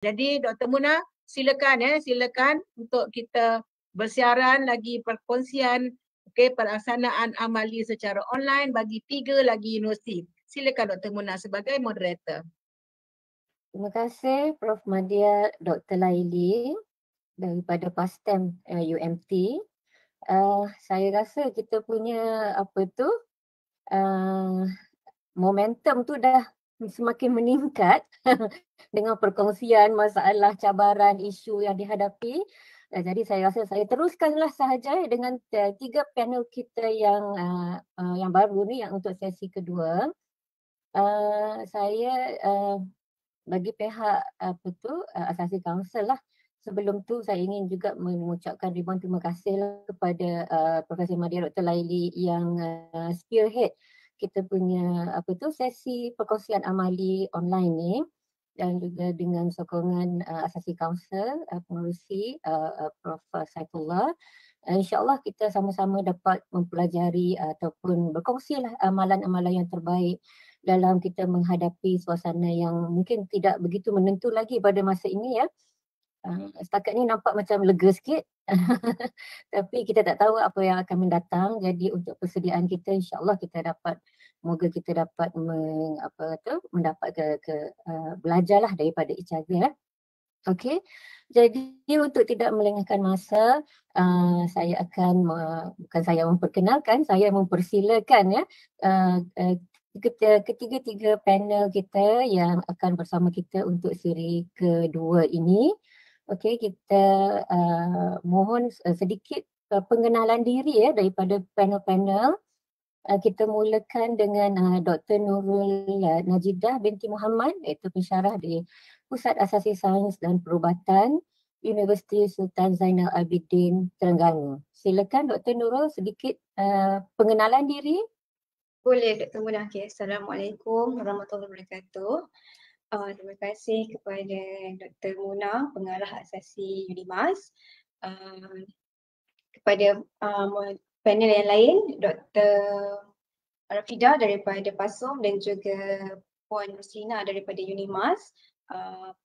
Jadi Dr. Muna silakan untuk kita bersiaran lagi perkongsian pelaksanaan amali secara online bagi 3 lagi universiti. Silakan Dr. Muna sebagai moderator. Terima kasih Prof. Madia Dr. Laili daripada PASTEM UMT. Saya rasa kita punya momentum tu dah semakin meningkat dengan perkongsian masalah, cabaran, isu yang dihadapi. Jadi saya rasa saya teruskanlah sahaja dengan 3 panel kita yang baru ni yang untuk sesi kedua. Saya bagi pihak Asasi Council lah. Sebelum tu saya ingin juga mengucapkan ribuan terima kasih kepada Profesor Madia Dr. Laili yang spearhead kita punya sesi perkongsian amali online ni, dan juga dengan sokongan Asasi Council pengerusi Prof. Saifullah. InsyaAllah kita sama-sama dapat mempelajari ataupun berkongsilah amalan-amalan yang terbaik dalam kita menghadapi suasana yang mungkin tidak begitu menentu lagi pada masa ini ya. Setakat ni nampak macam lega sikit tapi kita tak tahu apa yang akan mendatang. Jadi untuk persediaan kita, insyaAllah kita dapat, moga kita dapat mendapat belajarlah daripada each other. Okey, jadi untuk tidak melengahkan masa, saya akan bukan saya memperkenalkan, saya mempersilakan ya ketiga-tiga panel kita yang akan bersama kita untuk siri kedua ini. Okey, kita mohon sedikit pengenalan diri ya daripada panel-panel. Kita mulakan dengan Dr. Nurul Najidah binti Muhammad, iaitu pensyarah di Pusat Asasi Sains dan Perubatan Universiti Sultan Zainal Abidin, Terengganu. Silakan Dr. Nurul sedikit pengenalan diri. Boleh Dr. Muna. Okay. Assalamualaikum warahmatullahi wabarakatuh. Terima kasih kepada Dr. Muna, pengarah asasi UNIMAS, kepada panel yang lain, Dr. Rafidah daripada PASOM dan juga Puan Ruslina daripada UNIMAS,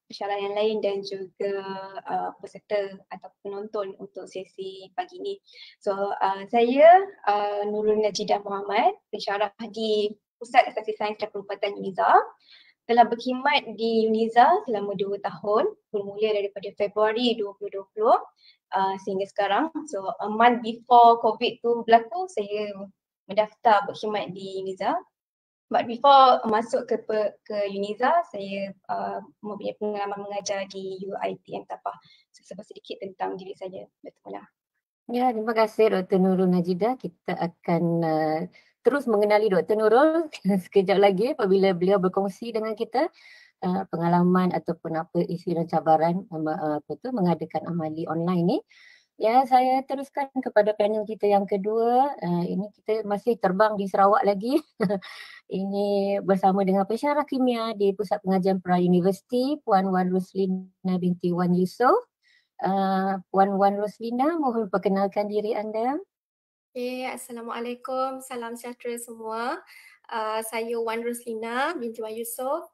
pensyarah yang lain dan juga peserta atau penonton untuk sesi pagi ini. So saya Nurul Najidah Muhammad, pensyarah di Pusat Asasi Sains dan Perubatan UNIZA. Telah berkhidmat di UNIZA selama 2 tahun, bermula daripada Februari 2020 sehingga sekarang. So a month before COVID tu berlaku, saya mendaftar berkhidmat di UNIZA. But before masuk ke UNIZA, saya mempunyai pengalaman mengajar di UiTM Tapah. So sedikit tentang diri saya, Dr. Muna. Ya, terima kasih Dr. Nurul Najidah. Kita akan terus mengenali Dr. Nurul sekejap lagi apabila beliau berkongsi dengan kita pengalaman ataupun apa isu dan cabaran mengadakan amali online ni. Ya, saya teruskan kepada panel kita yang kedua. Ini kita masih terbang di Sarawak lagi. Ini bersama dengan pensyarah kimia di Pusat Pengajian Pra-Universiti, Puan Wan Ruslina binti Wan Yusof. Puan Wan Ruslina, mohon perkenalkan diri anda. Okay, Assalamualaikum, salam sejahtera semua. Saya Wan Ruslina binti Wan Yusof,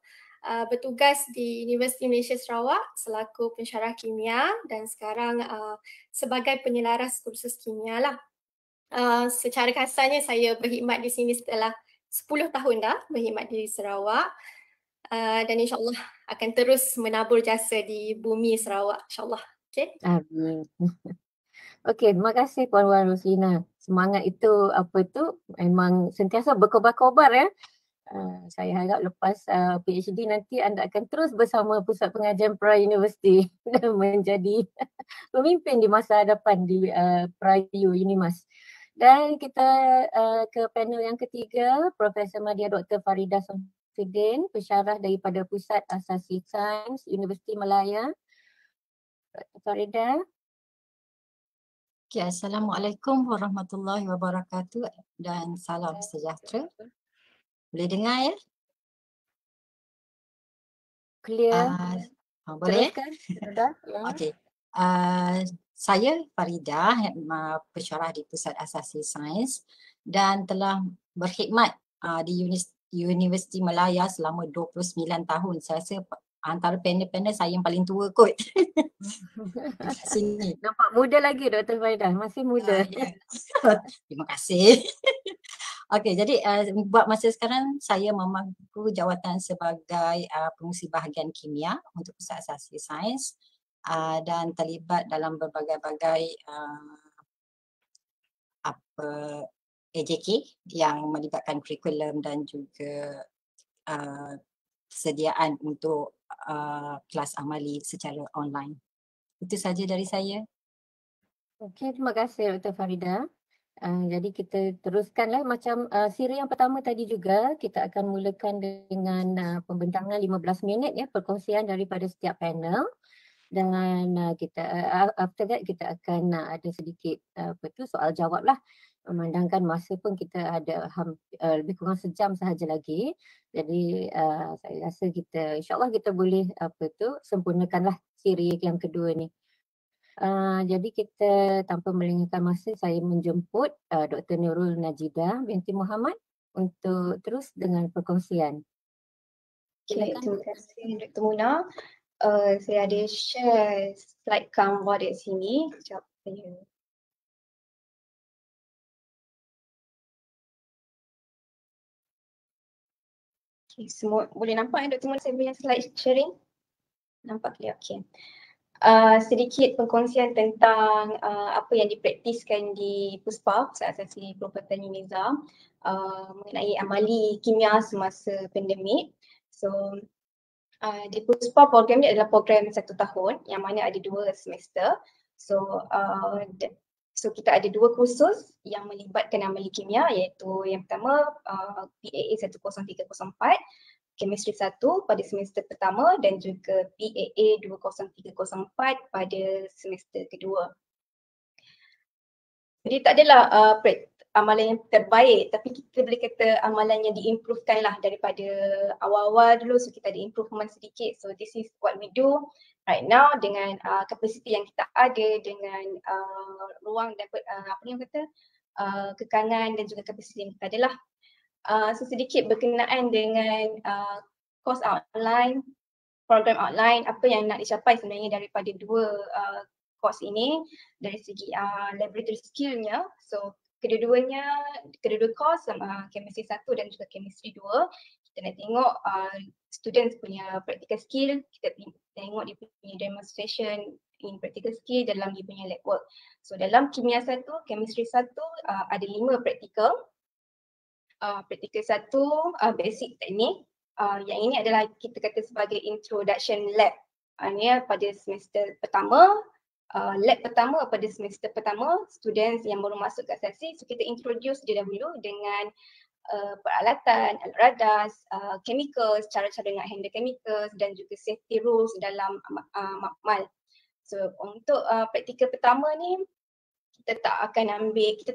bertugas di Universiti Malaysia Sarawak selaku pensyarah kimia dan sekarang sebagai penyelaras kursus kimia lah. Secara kasarnya saya berkhidmat di sini setelah 10 tahun dah berkhidmat di Sarawak, dan insyaAllah akan terus menabur jasa di bumi Sarawak, insyaAllah. Okay. Amin. Okey, terima kasih Puan Wan Ruslina. Semangat itu memang sentiasa berkobar-kobar ya. Saya harap lepas PhD nanti anda akan terus bersama Pusat Pengajian Pra-Universiti dan menjadi pemimpin di masa hadapan di Pra-U UNIMAS. Dan kita ke panel yang ketiga, Profesor Madia Dr. Faridah Samsudin, pensyarah daripada Pusat Asasi Sains Universiti Malaya. Dr. Faridah. Okay, Assalamualaikum warahmatullahi wabarakatuh dan salam sejahtera. Boleh dengar ya? Clear. Boleh? Ya. Okey. Saya Faridah, pensyarah di Pusat Asasi Sains dan telah berkhidmat di Universiti Malaya selama 29 tahun. Saya rasa antara panel-panel saya yang paling tua kot. Dekat sini. Nampak muda lagi Dr. Farida, masih muda. Ya. Terima kasih. Okey, jadi buat masa sekarang saya memangku jawatan sebagai pengurusi bahagian kimia untuk Pusat Asasi Sains dan terlibat dalam berbagai-bagai AJK yang melibatkan kurikulum dan juga persediaan untuk kelas amali secara online. Itu saja dari saya. Okey, terima kasih Dr. Farida. Jadi kita teruskanlah macam siri yang pertama tadi juga, kita akan mulakan dengan pembentangan 15 minit ya, perkongsian daripada setiap panel. Dan kita after that kita akan ada sedikit soal jawab lah. Memandangkan masa pun kita ada lebih kurang sejam sahaja lagi. Jadi saya rasa kita insyaAllah kita boleh sempurnakanlah siri yang kedua ni. Jadi kita tanpa melengahkan masa, saya menjemput Dr. Nurul Najidah binti Muhammad untuk terus dengan perkongsian. Okay, terima kasih Dr. Muna. Saya ada share slide Canva di sini. Sekejap saya. Okay, semua boleh nampak Dr. Muna saya punya slide sharing? Nampak clear? Okay. Sedikit perkongsian tentang apa yang dipraktiskan di PUSPA, Pusat Asasi Perubatan UNIZA, mengenai amali kimia semasa pandemik. So di PUSPA program ni adalah program 1 tahun yang mana ada 2 semester. So kita ada 2 kursus yang melibatkan amali kimia, iaitu yang pertama PAA 10304, Chemistry 1 pada semester pertama dan juga PAA 20304 pada semester kedua. Jadi tak adalah amalan yang terbaik, tapi kita boleh kata amalan yang diimprovekan lah daripada awal-awal dulu. So kita ada improvement sedikit. So this is what we do right now dengan kapasiti yang kita ada, dengan ruang dan kekangan dan juga kapasiti yang kita ada lah. So sedikit berkenaan dengan course outline, program outline, apa yang nak dicapai sebenarnya daripada 2 course ini dari segi laboratory skill-nya. So kedua course, chemistry 1 dan juga chemistry 2, kita nak tengok students punya practical skill, kita tengok dia punya demonstration in practical skill dalam dia punya lab work. So dalam kimia 1, chemistry 1 ada 5 practical. Practical 1 basic teknik, yang ini adalah kita kata sebagai introduction lab. Ini pada semester pertama, lab pertama pada semester pertama, students yang baru masuk ke asasi, so kita introduce dia dahulu dengan peralatan, alat radas, chemicals, cara-cara nak handle chemicals dan juga safety rules dalam makmal. So untuk praktikal pertama ni, kita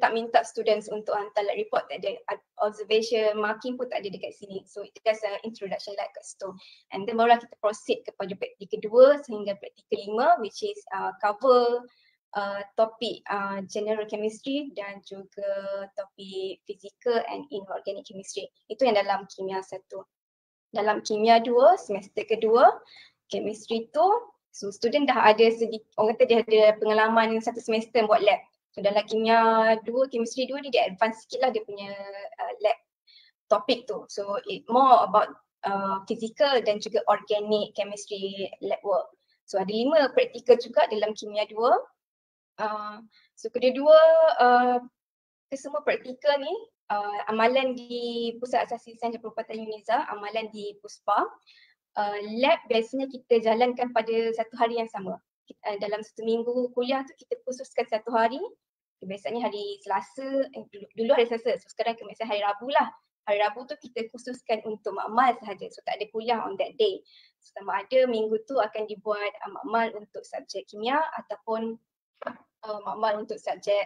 tak minta students untuk hantar lab report, tak ada observation, marking pun tak ada dekat sini. So itu just introduction lab kat situ. And then barulah kita proceed kepada praktikal 2 sehingga praktikal 5, which is cover topik general chemistry dan juga topik physical and inorganic chemistry. Itu yang dalam kimia 1. Dalam kimia 2, semester kedua, chemistry 2, so student dah ada sedikit, orang kata dia ada pengalaman 1 semester buat lab. So dalam kimia 2, chemistry 2 ni dia advance sikit lah dia punya lab topik tu. So it more about physical dan juga organic chemistry lab work. So ada 5 praktikal juga dalam kimia 2. So kedua kesemua praktikal ni amalan di Pusat Asasi Sains dan Perubatan UNIZA, amalan di PUSPA. Lab biasanya kita jalankan pada 1 hari yang sama. Dalam 1 minggu kuliah tu kita khususkan 1 hari. Biasanya hari Selasa, dulu hari Selasa, so sekarang kebiasaan hari Rabu lah. Hari Rabu tu kita khususkan untuk makmal sahaja, so tak ada kuliah on that day. Sama ada minggu tu akan dibuat makmal untuk subjek kimia ataupun makmal untuk subjek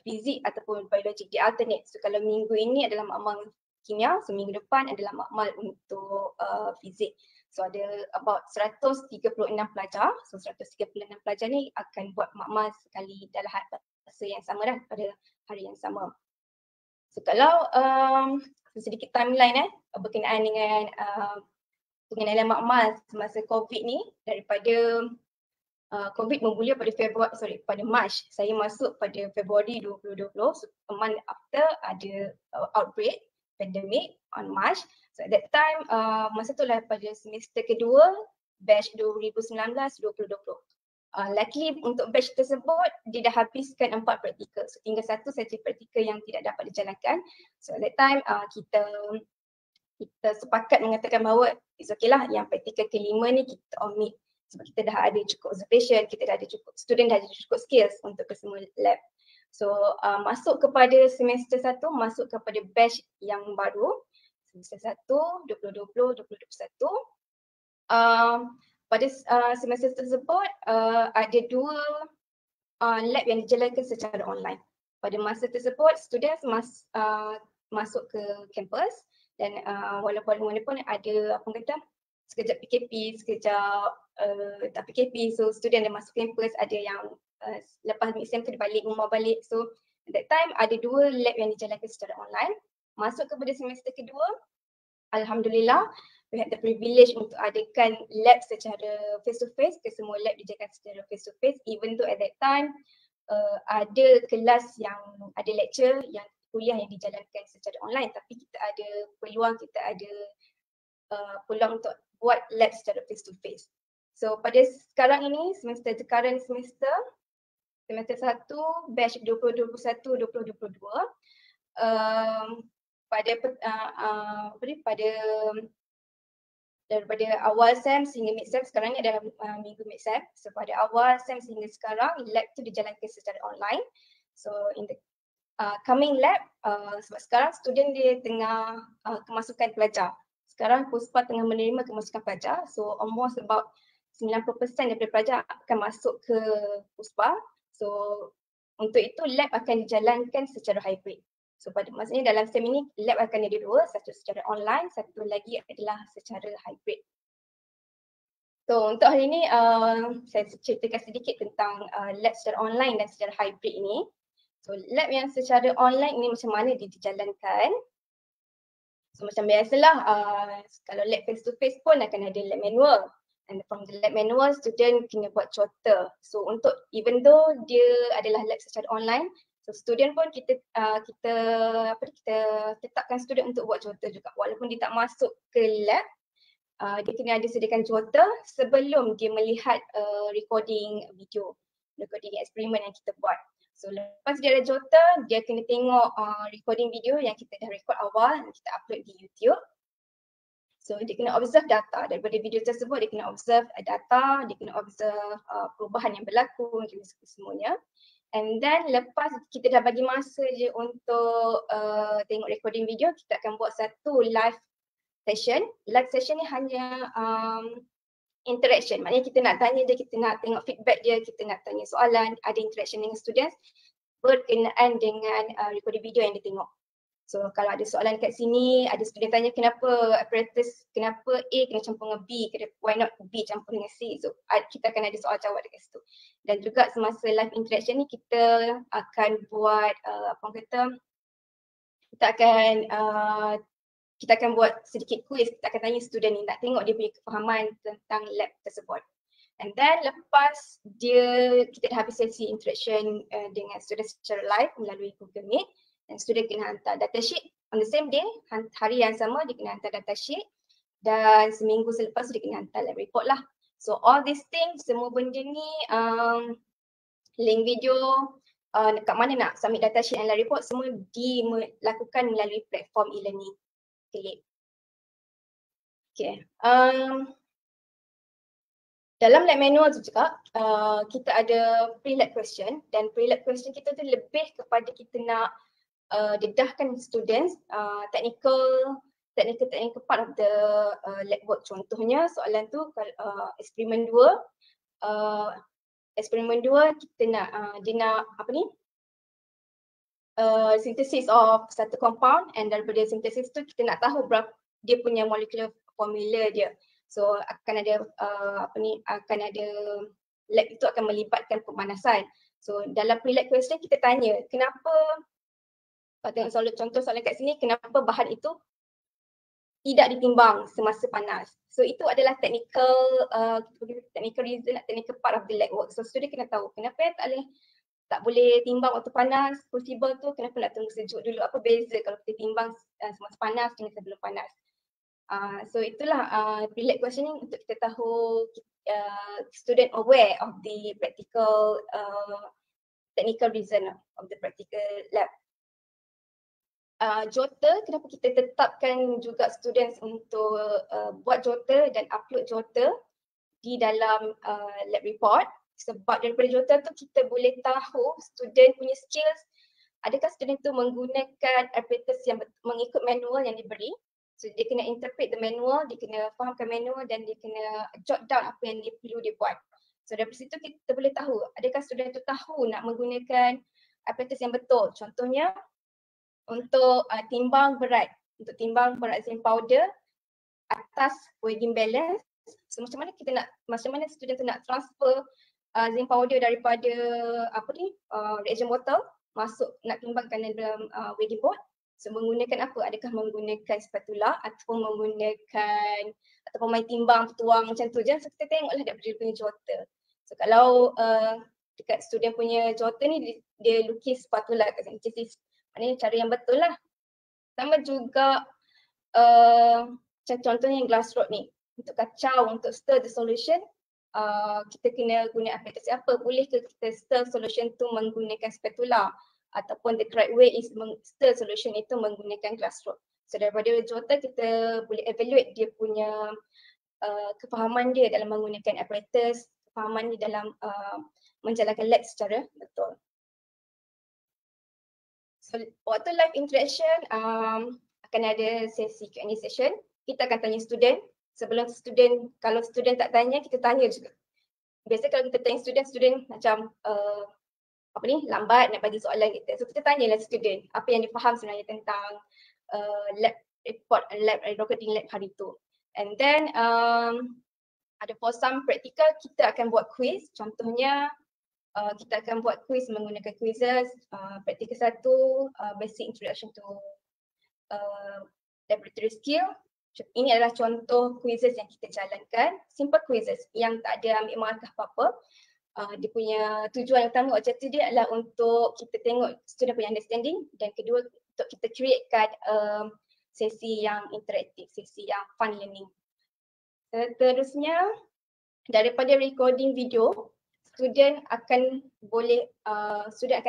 fizik ataupun biologi, di alternate. So kalau minggu ini adalah makmal kimia, so minggu depan adalah makmal untuk fizik. So ada about 136 pelajar. So 136 pelajar ni akan buat makmal sekali dalam masa yang sama dah, pada hari yang sama. So kalau sedikit timeline berkenaan dengan pengenalan makmal semasa COVID ni daripada COVID bermula pada Mac. Saya masuk pada Februari 2020, so a month after ada outbreak pandemic on March. So at that time masa tu lah pada semester kedua batch 2019-2020. Luckily untuk batch tersebut dia dah habiskan 4 praktikal. So tinggal 1 saja praktikal yang tidak dapat dijalankan. So at that time kita sepakat mengatakan bahawa it's okay lah yang praktikal kelima ni kita omit. Sebab kita dah ada cukup observation, kita dah ada cukup student, dah ada cukup skills untuk ke semua lab. So masuk kepada semester 1, masuk kepada batch yang baru, semester 1, 2020, 2021. Pada semester tersebut ada 2 lab yang dijalankan secara online. Pada masa tersebut students masuk ke kampus dan walaupun ada apa kata sekejap PKP, sekejap tak PKP, so student dah masuk kampus, ada yang lepas mid-sem tu dia balik rumah balik. So at that time ada 2 lab yang dijalankan secara online. Masuk kepada semester kedua, alhamdulillah we had the privilege untuk adakan lab secara face to face. Semua lab dijalankan secara face to face, even though at that time ada kelas yang ada lecture yang kuliah yang dijalankan secara online, tapi kita ada peluang, kita ada peluang untuk buat lab secara face to face. So pada sekarang ini current semester 1 batch 2021-2022 daripada awal SEM sehingga mid SEM, sekarang ni adalah minggu mid SEM. So pada awal SEM sehingga sekarang lab tu dijalankan secara online. So in the coming lab, sebab sekarang student dia tengah kemasukan pelajar. Sekarang Puspa tengah menerima kemasukan pelajar. So almost about 90% daripada pelajar akan masuk ke Puspa. So untuk itu lab akan dijalankan secara hybrid. So pada maksudnya dalam SEM ini lab akan ada 2, satu secara online, satu lagi adalah secara hybrid. So untuk hari ini saya ceritakan sedikit tentang lab secara online dan secara hybrid ini. So lab yang secara online ini macam mana dia dijalankan. So macam biasalah kalau lab face to face pun akan ada lab manual. And from the lab manual, student kena buat contoh. So untuk even though dia adalah lab secara online, so student pun kita tetapkan student untuk buat contoh juga. Walaupun dia tak masuk ke lab, dia kena ada sediakan contoh sebelum dia melihat recording video, recording eksperimen yang kita buat. So lepas dia ada contoh, dia kena tengok recording video yang kita dah record awal dan kita upload di YouTube. So dia kena observe data daripada video tersebut, dia kena observe data, dia kena observe perubahan yang berlaku semuanya. And then lepas kita dah bagi masa je untuk tengok recording video, kita akan buat satu live session. Live session ni hanya interaction, maknanya kita nak tanya dia, kita nak tengok feedback dia, kita nak tanya soalan, ada interaction dengan students berkenaan dengan recording video yang dia tengok. So kalau ada soalan kat sini, ada student tanya kenapa apparatus, kenapa A kena campur dengan B, why not B campur dengan C. So kita akan ada soal jawab dekat situ. Dan juga semasa live interaction ni kita akan buat kita akan buat sedikit quiz. Kita akan tanya student ni, nak tengok dia punya kefahaman tentang lab tersebut. And then lepas kita dah habis sesi interaction dengan student secara live melalui Google Meet, dan student kena hantar datasheet on the same day, hari yang sama dia kena hantar datasheet, dan seminggu selepas dia kena hantar lab report lah. So all these things, semua benda ni, link video, kat mana nak submit datasheet dan lab report, semua dilakukan melalui platform e-learning. Okay. Dalam lab manual tu juga, kita ada pre-lab question, dan pre-lab question kita tu lebih kepada kita nak dedahkan students technical part of the lab work. Contohnya soalan tu eksperimen 2 kita nak dia nak synthesis of satu compound, and daripada synthesis tu kita nak tahu berapa dia punya molecular formula dia. So akan ada lab itu akan melibatkan pemanasan. So dalam pre-lab question kita tanya kenapa, tengok contoh soalan kat sini, kenapa bahan itu tidak ditimbang semasa panas. So itu adalah technical reason, technical part of the lab work. So student kena tahu kenapa tak boleh timbang waktu panas, crucible tu kenapa nak tunggu sejuk dulu, apa beza kalau kita timbang semasa panas dengan sebelum panas. So itulah pre-lab questioning untuk kita tahu student aware of the practical technical reason of the practical lab. Jota, kenapa kita tetapkan juga students untuk buat jota dan upload jota di dalam lab report. Sebab daripada jota tu kita boleh tahu student punya skills, adakah student tu menggunakan apparatus yang mengikut manual yang diberi. So dia kena interpret the manual, dia kena fahamkan manual dan dia kena jot down apa yang dia perlu dia buat. So dari situ kita boleh tahu adakah student tu tahu nak menggunakan apparatus yang betul. Contohnya untuk timbang berat zinc powder atas weighing balance. So macam mana student tu nak transfer zinc powder daripada reaction bottle masuk nak timbangkan dalam weighing board. So menggunakan apa? Adakah menggunakan spatula ataupun menggunakan main timbang tuang macam tu je. So kita tengoklah daripada punya jota. So kalau dekat student punya jota ni dia lukis spatula kat sini. Maknanya cara yang betul lah. Sama juga contohnya yang glass rod ni. Untuk kacau, untuk stir the solution, kita kena guna apparatus apa? Boleh ke kita stir solution tu menggunakan spatula? Ataupun the correct way is stir solution itu menggunakan glass rod. So daripada jota kita boleh evaluate dia punya kefahaman dia dalam menggunakan apparatus, kefahaman dia dalam menjalankan lab secara betul. So waktu live interaction akan ada sesi Q&A session. Kita akan tanya student. Sebelum student, kalau student tak tanya, kita tanya juga. Biasa kalau kita tanya student macam lambat nak bagi soalan kita. So kita tanyalah student apa yang dia faham sebenarnya tentang lab report, recording lab hari tu. And then ada for some practical kita akan buat quiz. Contohnya kita akan buat quiz menggunakan quizzes. Practical 1, basic introduction to laboratory skill. Ini adalah contoh quizzes yang kita jalankan. Simple quizzes yang tak ada ambil markah apa-apa. Dia punya tujuan utama, objektif dia adalah untuk kita tengok student punya understanding, dan kedua untuk kita createkan sesi yang interaktif, sesi yang fun learning. Seterusnya, daripada recording video, student akan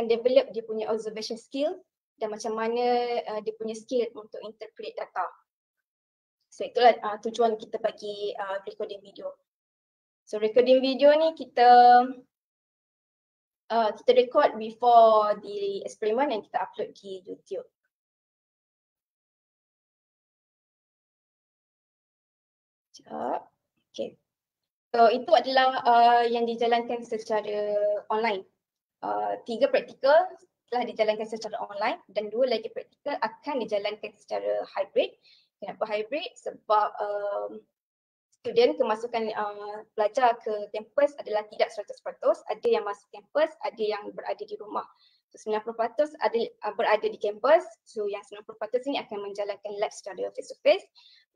develop dia punya observation skill dan macam mana dia punya skill untuk interpret data. So itulah tujuan kita bagi recording video. So recording video ni kita record before the experiment dan kita upload di YouTube. Okay. So itu adalah yang dijalankan secara online. 3 praktikal telah dijalankan secara online dan 2 lagi praktikal akan dijalankan secara hybrid. Kenapa hybrid? Sebab student kemasukan pelajar ke kampus adalah tidak 100%. Ada yang masuk kampus, ada yang berada di rumah. So 90% ada berada di kampus. So yang 90% ini akan menjalankan lab secara face to face.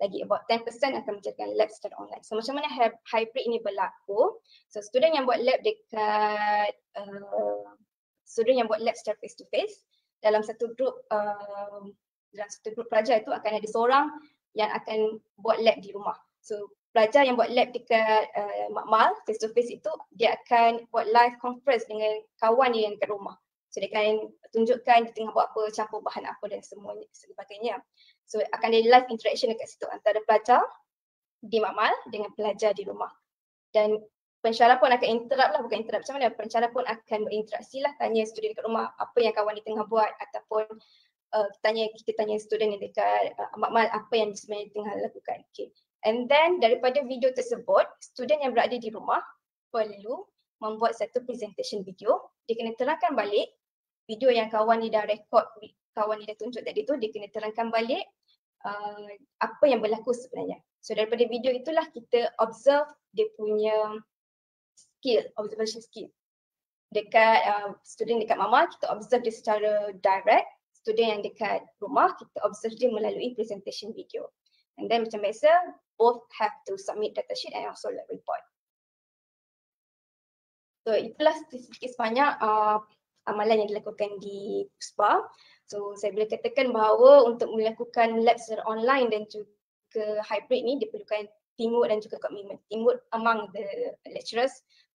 Lagi about 10% akan menjalankan lab secara online. So macam mana hybrid ini berlaku? So student yang buat lab dekat secara face to face, dalam satu grup pelajar itu akan ada seorang yang akan buat lab di rumah. So pelajar yang buat lab dekat makmal face to face itu, dia akan buat live conference dengan kawan dia yang dekat rumah. So dia akan tunjukkan dia tengah buat apa, campur bahan apa dan sebagainya. So akan ada live interaction dekat situ antara pelajar di makmal dengan pelajar di rumah. Dan pensyarah pun akan interrupt lah, bukan interrupt macam mana, pensyarah pun akan berinteraksi lah, tanya student dekat rumah apa yang kawan dia tengah buat, ataupun kita tanya student yang dekat makmal apa yang sebenarnya tengah lakukan. Okay. And then daripada video tersebut, student yang berada di rumah perlu membuat satu presentation video. Dia kena terangkan balik video yang kawan dia dah record, kawan dia dah tunjuk tadi tu, dia kena terangkan balik apa yang berlaku sebenarnya. So daripada video itulah kita observe dia punya skill, observation skill. Dekat student dekat mama, kita observe dia secara direct. Student yang dekat rumah, kita observe dia melalui presentation video. And then macam biasa, both have to submit data sheet and also lab report. So itulah sedikit sebanyak amalan yang dilakukan di PUSPA. So saya boleh katakan bahawa untuk melakukan lab secara online dan juga hybrid ni diperlukan teamwork dan juga komitmen. Teamwork among the lecturers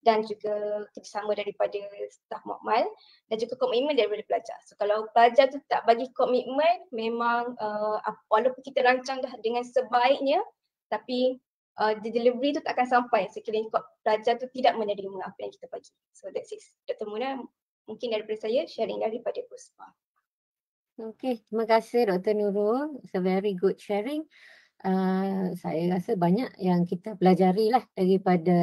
dan juga kerjasama daripada staf mukmal dan juga komitmen daripada pelajar. So kalau pelajar tu tak bagi komitmen, memang walaupun kita rancang dah dengan sebaiknya, tapi the delivery tu tak akan sampai sekiranya pelajar tu tidak menerima apa yang kita bagi. So that's it. Dr. Muna, mungkin daripada saya sharing daripada PUSPA. Okay, terima kasih Dr. Nurul. It's a very good sharing. Saya rasa banyak yang kita pelajari lah daripada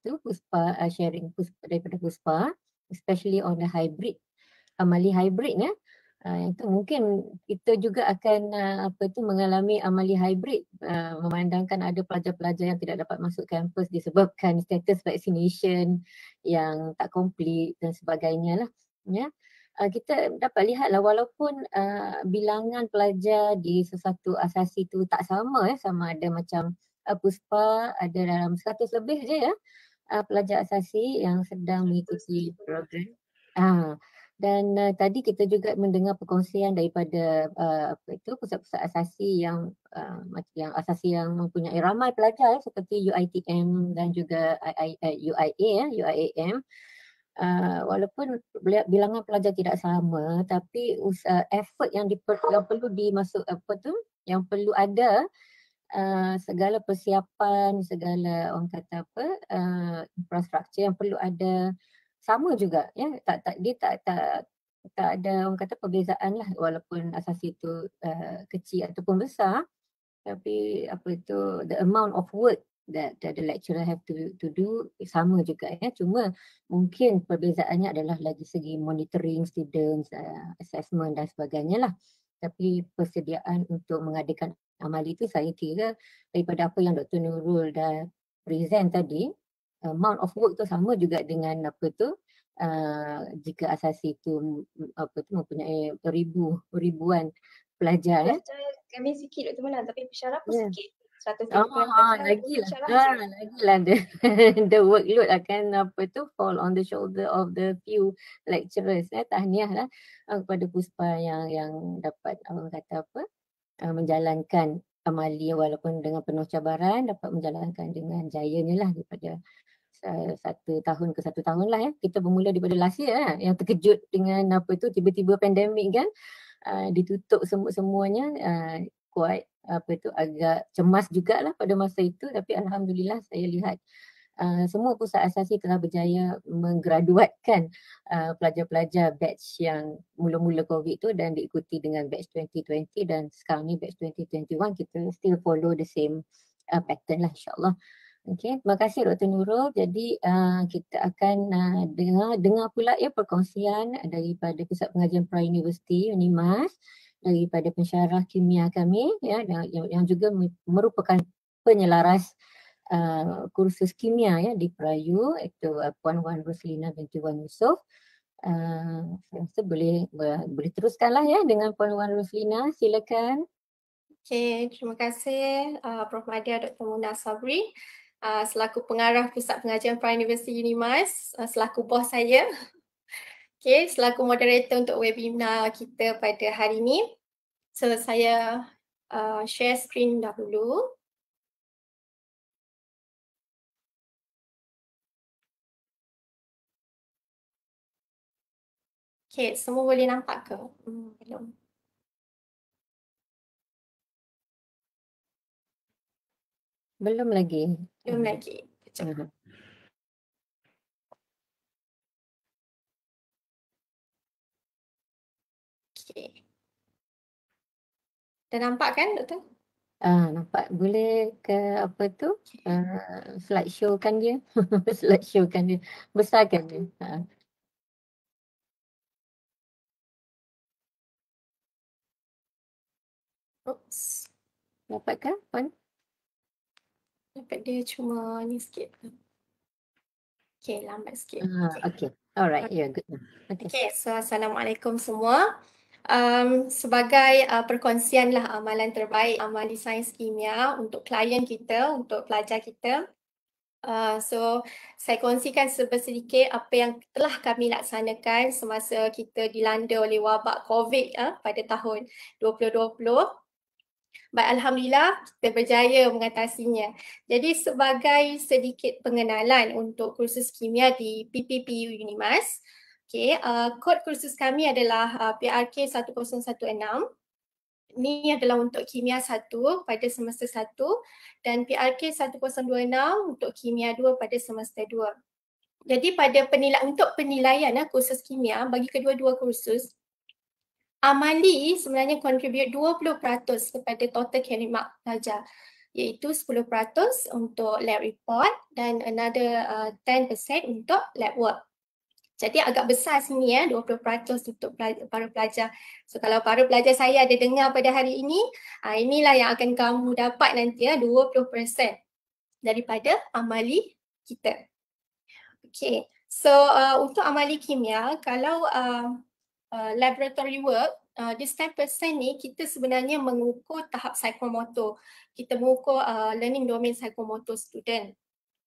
PUSPA, sharing daripada PUSPA, especially on the hybrid, amali hybrid ya. Itu mungkin kita juga akan mengalami amali hybrid, memandangkan ada pelajar-pelajar yang tidak dapat masuk kampus disebabkan status vaccination yang tak komplit dan sebagainya lah. Ya. Kita dapat lihatlah walaupun bilangan pelajar di sesuatu asasi tu tak sama sama ada macam PUSPA ada dalam 100 lebih je ya pelajar asasi yang sedang mengikuti program. Dan tadi kita juga mendengar perkongsian daripada pusat-pusat asasi yang asasi yang mempunyai ramai pelajar seperti UiTM dan juga UIA UIAM. Walaupun bilangan pelajar tidak sama, tapi effort yang perlu dimasuk yang perlu ada segala persiapan, segala orang kata infrastruktur yang perlu ada sama juga ya, dia tak ada orang kata perbezaan lah walaupun asasi itu kecil ataupun besar, tapi the amount of work that the lecturer have to do sama juga ya, cuma mungkin perbezaannya adalah lagi segi monitoring students, assessment dan sebagainya lah. Tapi persediaan untuk mengadakan amali itu saya kira daripada apa yang Dr. Nurul dah present tadi, amount of work tu sama juga dengan jika asasi itu mempunyai ribuan pelajar ya. Kami sikit Dr. Muna, tapi pensyarah pun sikit. Lagilah the workload akan fall on the shoulder of the few lecturers. Tahniah lah kepada PUSPA yang dapat orang kata menjalankan amali walaupun dengan penuh cabaran, dapat menjalankan dengan jayanya lah daripada satu tahun ke satu tahun lah ya. Kita bermula daripada last year yang terkejut dengan tiba-tiba pandemik kan, ditutup semuanya, quite agak cemas jugalah pada masa itu, tapi alhamdulillah saya lihat semua pusat asasi telah berjaya menggraduatkan pelajar-pelajar batch yang mula-mula COVID tu dan diikuti dengan batch 2020 dan sekarang ni batch 2021 kita still follow the same pattern lah insyaAllah. Okay, terima kasih Dr. Nurul. Jadi kita akan dengar pula ya perkongsian daripada Pusat Pengajian Pra-Universiti UNIMAS, daripada pensyarah kimia kami ya yang juga merupakan penyelaras kursus kimia ya di Prayu, itu Puan Wan Roslina binti Wan Yusof. Saya rasa boleh teruskanlah ya dengan Puan Wan Roslina, silakan. Okay, terima kasih Prof. Madia Dr. Muna Sabri. Selaku pengarah Pusat Pengajian Pra-Universiti UNIMAS, selaku bos saya. Okay, selaku moderator untuk webinar kita pada hari ini. So, saya share screen dahulu. Okay, semua boleh nampak ke? Belum. Belum lagi. Belum lagi. Kejap. Okay. Dah nampak kan, Doktor? Nampak. Boleh ke slideshow kan dia? Slideshow kan dia. Besarkan dia. Oops. Dapat ke, Puan? Dapat dia cuma ni sikit. Okay, lambat sikit. Okay. Alright, yeah, good. Okay, so Assalamualaikum semua. sebagai perkongsian lah amalan terbaik amali sains kimia untuk klien kita, untuk pelajar kita. So saya kongsikan sedikit apa yang telah kami laksanakan semasa kita dilanda oleh wabak COVID pada tahun 2020. Baik, alhamdulillah kita berjaya mengatasinya. Jadi sebagai sedikit pengenalan untuk kursus kimia di PPPU Unimas, kod kursus kami adalah PRK 1016. Ini adalah untuk kimia 1 pada semester 1 dan PRK 1026 untuk kimia 2 pada semester 2. Jadi pada penilaian kursus kimia bagi kedua-dua kursus, amali sebenarnya contribute 20% kepada total credit mark pelajar, iaitu 10% untuk lab report dan another 10% untuk lab work. Jadi agak besar sini 20% untuk para pelajar. So kalau para pelajar saya ada dengar pada hari ini, inilah yang akan kamu dapat nanti 20% daripada amali kita. Okay, so untuk amali kimia, kalau laboratory work, this 10% ni kita sebenarnya mengukur tahap psikomotor. Kita mengukur learning domain psikomotor student.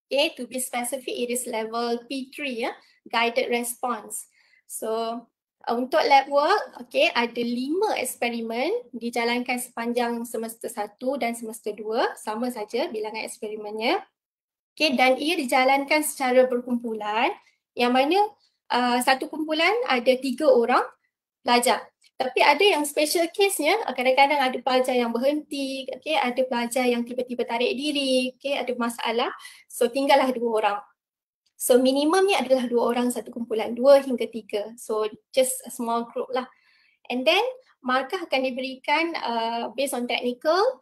Okay, to be specific, it is level P3 guided response. So untuk lab work, ada 5 eksperimen dijalankan sepanjang semester 1 dan semester 2, sama saja bilangan eksperimennya. Dan ia dijalankan secara berkumpulan, yang mana satu kumpulan ada 3 orang pelajar. Tapi ada yang special case-nya, kadang-kadang ada pelajar yang berhenti, ada pelajar yang tiba-tiba tarik diri, ada masalah. So tinggallah 2 orang. So minimumnya adalah 2 orang satu kumpulan, 2 hingga 3. So just a small group lah. And then markah akan diberikan based on technical,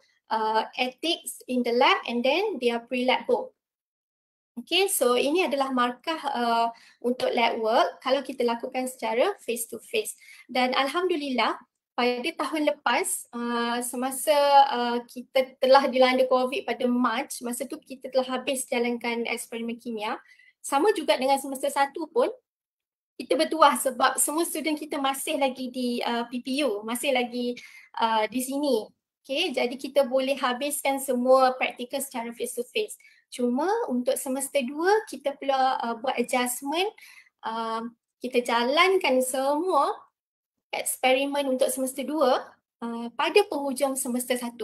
ethics in the lab and then their pre-lab book. Okay, so ini adalah markah untuk lab work kalau kita lakukan secara face to face. Dan alhamdulillah pada tahun lepas semasa kita telah dilanda COVID pada Mac, masa tu kita telah habis jalankan eksperimen kimia. Sama juga dengan semester 1 pun kita bertuah sebab semua student kita masih lagi di PPU, masih lagi di sini. Okay, jadi kita boleh habiskan semua praktikal secara face to face. Cuma untuk semester 2 kita perlu buat adjustment, kita jalankan semua eksperimen untuk semester 2 pada penghujung semester 1.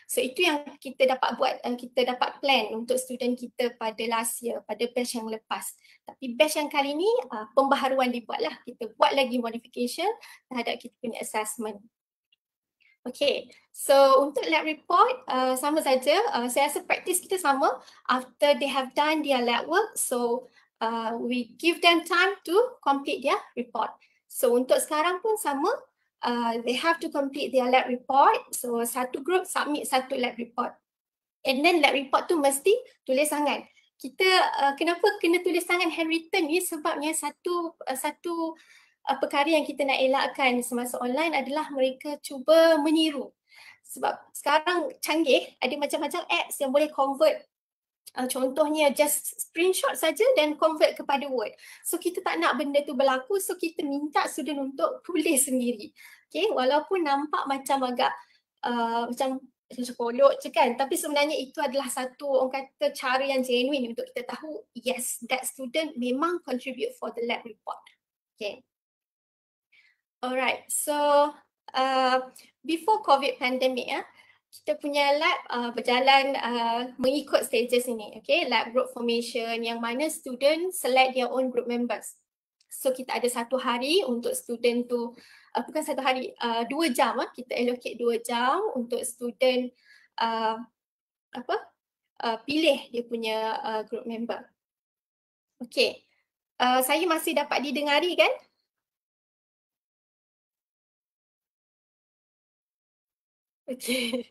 So itu yang kita dapat buat, kita dapat plan untuk student kita pada last year, pada batch yang lepas. Tapi batch yang kali ni pembaharuan dibuatlah, kita buat lagi modification terhadap kita punya assessment. Okay, so untuk lab report sama saja, saya rasa praktis kita sama. After they have done their lab work, so we give them time to complete their report. So untuk sekarang pun sama, they have to complete their lab report. So satu group submit satu lab report. And then lab report tu mesti tulis tangan. Kita kenapa kena tulis tangan handwritten ni, sebabnya satu perkara yang kita nak elakkan semasa online adalah mereka cuba meniru. Sebab sekarang canggih, ada macam-macam apps yang boleh convert. Contohnya just screenshot saja dan convert kepada Word. So kita tak nak benda tu berlaku, so kita minta student untuk tulis sendiri. Okay, walaupun nampak macam agak macam kolot je kan, tapi sebenarnya itu adalah satu orang kata cara yang genuine untuk kita tahu yes, that student memang contribute for the lab report. Okay. Alright, so before COVID pandemic kita punya lab berjalan mengikut stages ini, okay, lab group formation yang mana student select their own group members. So kita ada 1 hari untuk student tu, bukan 1 hari, 2 jam kita allocate 2 jam untuk student pilih dia punya group member. Okay, saya masih dapat didengari kan? Okay,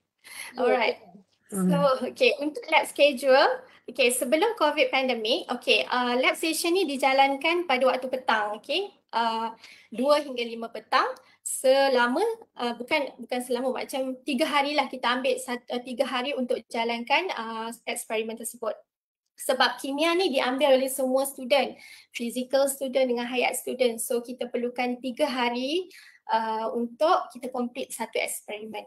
alright. So, okay, untuk lab schedule, okay, sebelum COVID pandemic, okay, lab session ni dijalankan pada waktu petang, okay, 2 hingga 5 petang, selama, bukan selama, macam 3 hari lah kita ambil 3 hari untuk jalankan eksperimen tersebut. Sebab kimia ni diambil oleh semua student, physical student dengan hayat student. So kita perlukan 3 hari untuk kita complete satu eksperimen.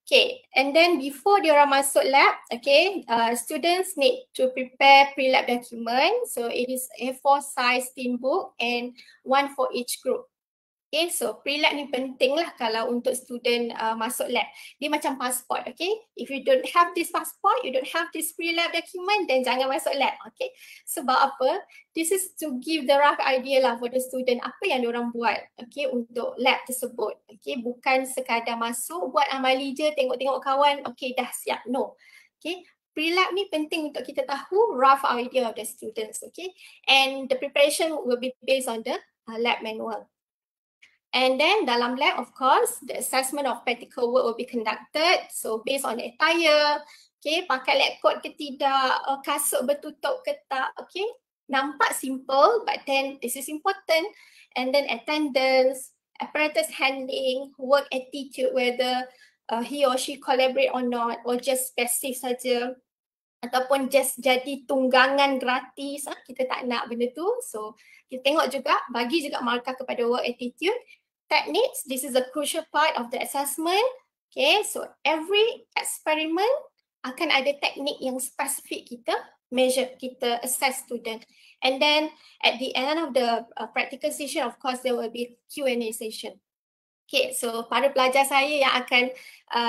Okay, and then before diorang masuk lab, okay, students need to prepare pre-lab document. So it is A4 size thin book and one for each group. Okay, so pre-lab ni penting lah kalau untuk student masuk lab. Dia macam passport, okay. If you don't have this passport, you don't have this pre-lab document, then jangan masuk lab, okay. Sebab apa? This is to give the rough idea lah for the student apa yang diorang buat, okay, untuk lab tersebut. Okay, bukan sekadar masuk, buat amali je, tengok-tengok kawan, okay dah siap, no. Okay, pre-lab ni penting untuk kita tahu rough idea of the students, okay. And the preparation will be based on the lab manual. And then dalam lab, of course, the assessment of practical work will be conducted. So based on the attire, okay, pakai lab coat ke tidak, kasut bertutup ke tak, okay. Nampak simple, but then this is important. And then attendance, apparatus handling, work attitude, whether he or she collaborate or not, or just passive saja, ataupun just jadi tunggangan gratis, kita tak nak benda tu. So kita tengok juga, bagi juga markah kepada work attitude. Techniques, this is a crucial part of the assessment. Okay, so every experiment akan ada teknik yang spesifik kita measure, kita assess student. And then at the end of the practical session, of course, there will be Q&A session. Okay, so para pelajar saya yang akan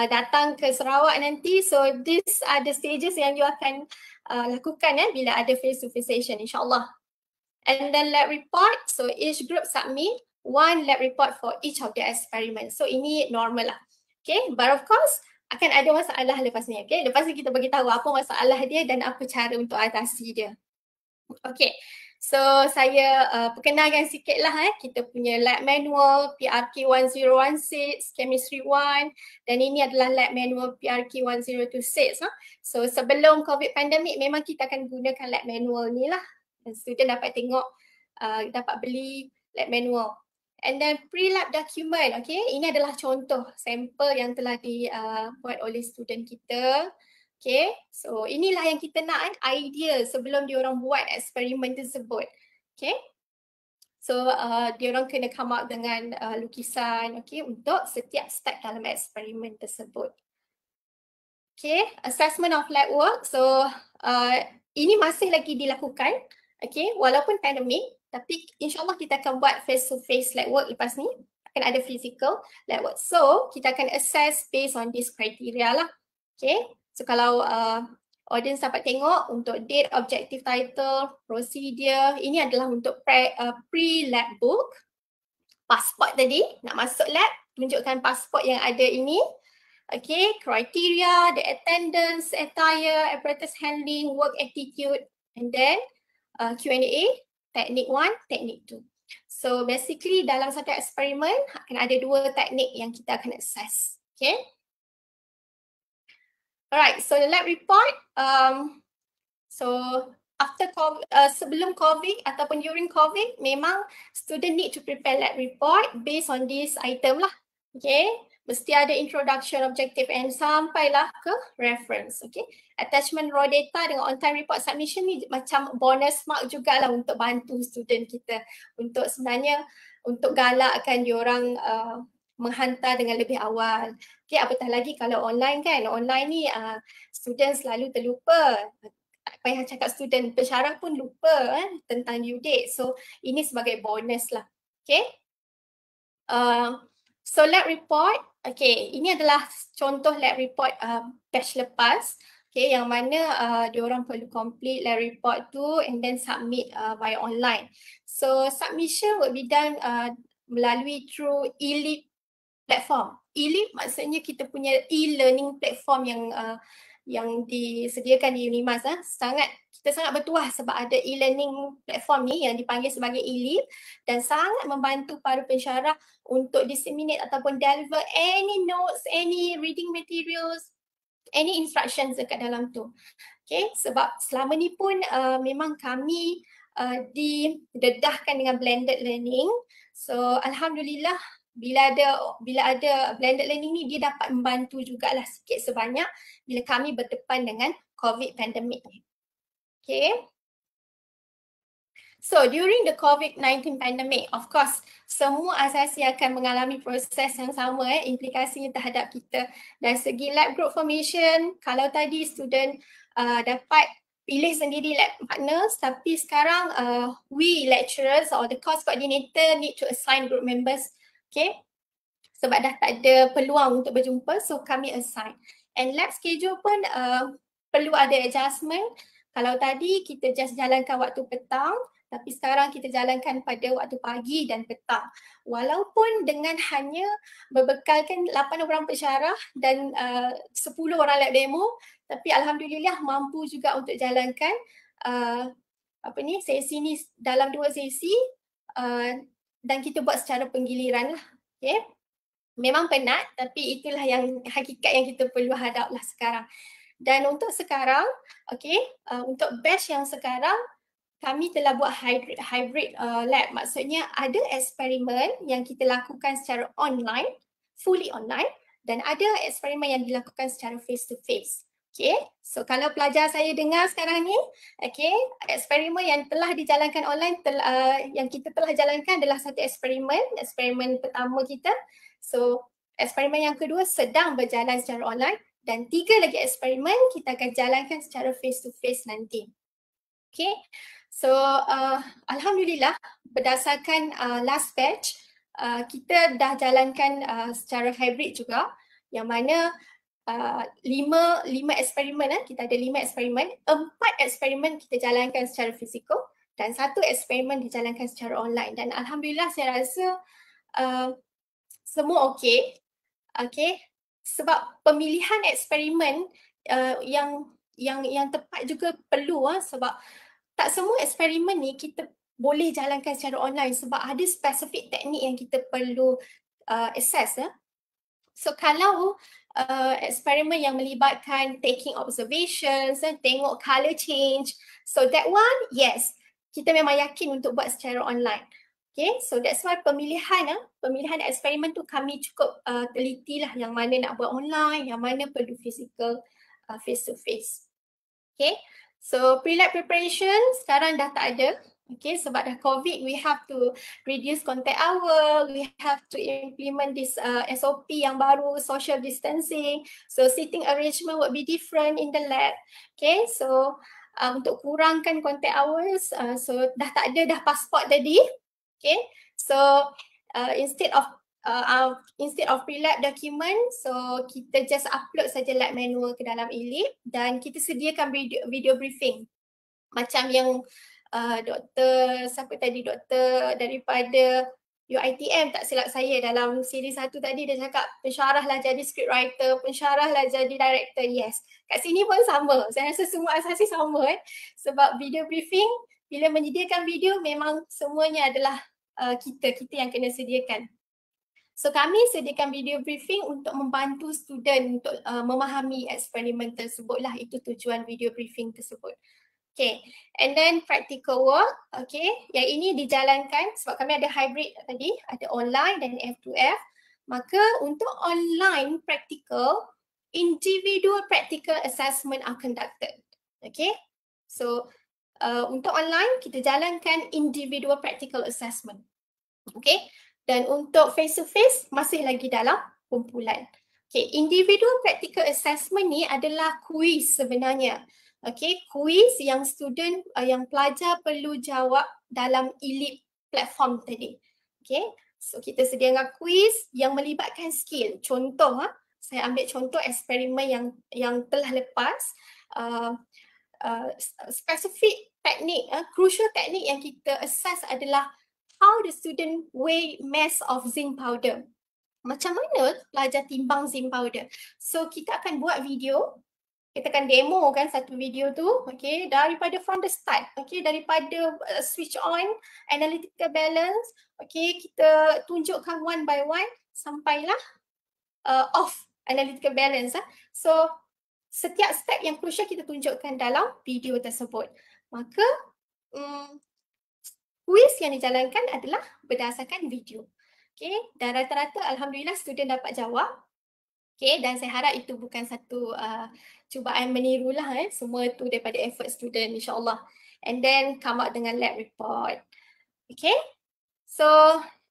datang ke Sarawak nanti, so these are the stages yang you akan lakukan bila ada face-to-face session, insyaAllah. And then lab report, so each group submit one lab report for each of the experiments. So ini normal lah. Okay, but of course akan ada masalah lepas ni. Okay, lepas ni kita bagi tahu apa masalah dia dan apa cara untuk atasi dia. Okay, so saya perkenalkan sikit lah kita punya lab manual PRK 1016, chemistry 1, dan ini adalah lab manual PRK 1026. So sebelum COVID pandemic memang kita akan gunakan lab manual ni lah. Dan student dapat tengok, dapat beli lab manual. And then pre-lab document, okay, ini adalah contoh sampel yang telah dibuat oleh student kita. Okay, so inilah yang kita nak idea sebelum diorang buat eksperimen tersebut. Okay, so diorang kena come up dengan lukisan, okay, untuk setiap step dalam eksperimen tersebut. Okay, assessment of lab work, so ini masih lagi dilakukan, okay, walaupun pandemik. Tapi insyaAllah kita akan buat face-to-face lab work lepas ni. Akan ada physical lab work. So kita akan assess based on this criteria lah. Okay. So kalau audience dapat tengok untuk date, objective title, procedure. Ini adalah untuk pre-lab book. Passport tadi. Nak masuk lab. Tunjukkan passport yang ada ini. Okay. Criteria, the attendance, attire, apparatus handling, work attitude. And then Q&A. Teknik 1, teknik 2. So basically dalam satu eksperimen akan ada 2 teknik yang kita akan assess. Okay. Alright, so the lab report. So after COVID, sebelum COVID ataupun during COVID, memang student need to prepare lab report based on this item lah. Okay. Mesti ada introduction, objective and sampailah ke reference. Okay. Attachment raw data dengan on-time report submission ni macam bonus mark jugalah untuk bantu student kita. Untuk sebenarnya untuk galakkan diorang menghantar dengan lebih awal. Okay, apatah lagi kalau online kan. Online ni student selalu terlupa. Tak payah cakap student, pensyarah pun lupa tentang due date. So ini sebagai bonus lah. Okay. So lab report, okay, ini adalah contoh lab report batch lepas, okay, yang mana diorang perlu complete lab report tu and then submit via online. So submission will be done melalui through eLeap platform. eLeap maksudnya kita punya e-learning platform yang disediakan di Unimas. Kita sangat bertuah sebab ada e-learning platform ni yang dipanggil sebagai eLeap dan sangat membantu para pensyarah untuk disseminate ataupun deliver any notes, any reading materials, any instructions dekat dalam tu. Okay, sebab selama ni pun memang kami didedahkan dengan blended learning. So alhamdulillah bila ada blended learning ni dia dapat membantu jugalah sikit sebanyak bila kami berdepan dengan COVID pandemic ni. Okay. So during the COVID-19 pandemic, of course, semua asasi akan mengalami proses yang sama implikasinya terhadap kita. Dari segi lab group formation, kalau tadi student dapat pilih sendiri lab partners, tapi sekarang we lecturers or the course coordinator need to assign group members, okay? Sebab dah tak ada peluang untuk berjumpa, so kami assign. And lab schedule pun perlu ada adjustment. Kalau tadi kita just jalankan waktu petang, tapi sekarang kita jalankan pada waktu pagi dan petang. Walaupun dengan hanya berbekalkan 8 orang pensyarah dan 10 orang lab demo, tapi alhamdulillah mampu juga untuk jalankan sesi ni dalam 2 sesi dan kita buat secara penggiliran lah. Okay. Memang penat, tapi itulah yang hakikat yang kita perlu hadaplah sekarang. Dan untuk sekarang, untuk batch yang sekarang, kami telah buat hybrid lab. Maksudnya ada eksperimen yang kita lakukan secara online, fully online, dan ada eksperimen yang dilakukan secara face to face. Okay, so kalau pelajar saya dengar sekarang ni, eksperimen yang telah dijalankan online, yang kita telah jalankan adalah satu eksperimen pertama kita. So eksperimen yang kedua sedang berjalan secara online dan 3 lagi eksperimen kita akan jalankan secara face to face nanti. Okay, so alhamdulillah berdasarkan last batch kita dah jalankan secara hybrid juga, yang mana 5 eksperimen, kita ada 5 eksperimen, 4 eksperimen kita jalankan secara fizikal dan 1 eksperimen dijalankan secara online. Dan alhamdulillah saya rasa semua okey. Sebab pemilihan eksperimen yang tepat juga perlu sebab tak semua eksperimen ni kita boleh jalankan secara online sebab ada spesifik teknik yang kita perlu assess. So kalau eksperimen yang melibatkan taking observations, tengok colour change, so that one, yes, kita memang yakin untuk buat secara online. Okay, so that's why pemilihan eksperimen tu kami cukup teliti lah yang mana nak buat online, yang mana perlu physical face to face. Okay, so pre-lab preparation sekarang dah tak ada. Okay, sebab dah COVID, we have to reduce contact hour, we have to implement this SOP yang baru, social distancing. So seating arrangement would be different in the lab. Okay, so untuk kurangkan contact hours, so dah tak ada dah pasport tadi. Okay, so instead of pre-lab document, so kita just upload saja lab manual ke dalam e-lib dan kita sediakan video briefing. Macam yang doktor daripada UiTM tak silap saya dalam siri 1 tadi dia cakap pensyarahlah jadi scriptwriter, pensyarahlah jadi director. Yes, kat sini pun sama. Saya rasa semua asasi sama sebab video briefing, bila menyediakan video memang semuanya adalah kita yang kena sediakan. So kami sediakan video briefing untuk membantu student untuk memahami eksperimen tersebut lah. Itu tujuan video briefing tersebut. Okay, and then practical work, yang ini dijalankan sebab kami ada hybrid tadi, ada online dan F2F. Maka untuk online practical, individual practical assessment are conducted. Okay, so untuk online kita jalankan individual practical assessment. Okay, dan untuk face to face masih lagi dalam kumpulan. Okay, individual practical assessment ni adalah kuis sebenarnya. Okay, kuis yang student, yang pelajar perlu jawab dalam e-lib platform tadi. Okay, so kita sediakan kuis yang melibatkan skill. Contoh, saya ambil contoh eksperimen yang telah lepas. Spesifik teknik, crucial teknik yang kita assess adalah how the student weigh mass of zinc powder. Macam mana pelajar timbang zinc powder? So kita akan buat video. Kita akan demo kan satu video tu, daripada from the start, daripada switch on, analytical balance, kita tunjukkan one by one sampailah off analytical balance. So setiap step yang crucial kita tunjukkan dalam video tersebut. Maka kuis yang dijalankan adalah berdasarkan video. Dan rata-rata alhamdulillah student dapat jawab. Okay, dan saya harap itu bukan satu cubaan menirulah semua tu daripada effort student insyaAllah. And then come out dengan lab report. Okay, so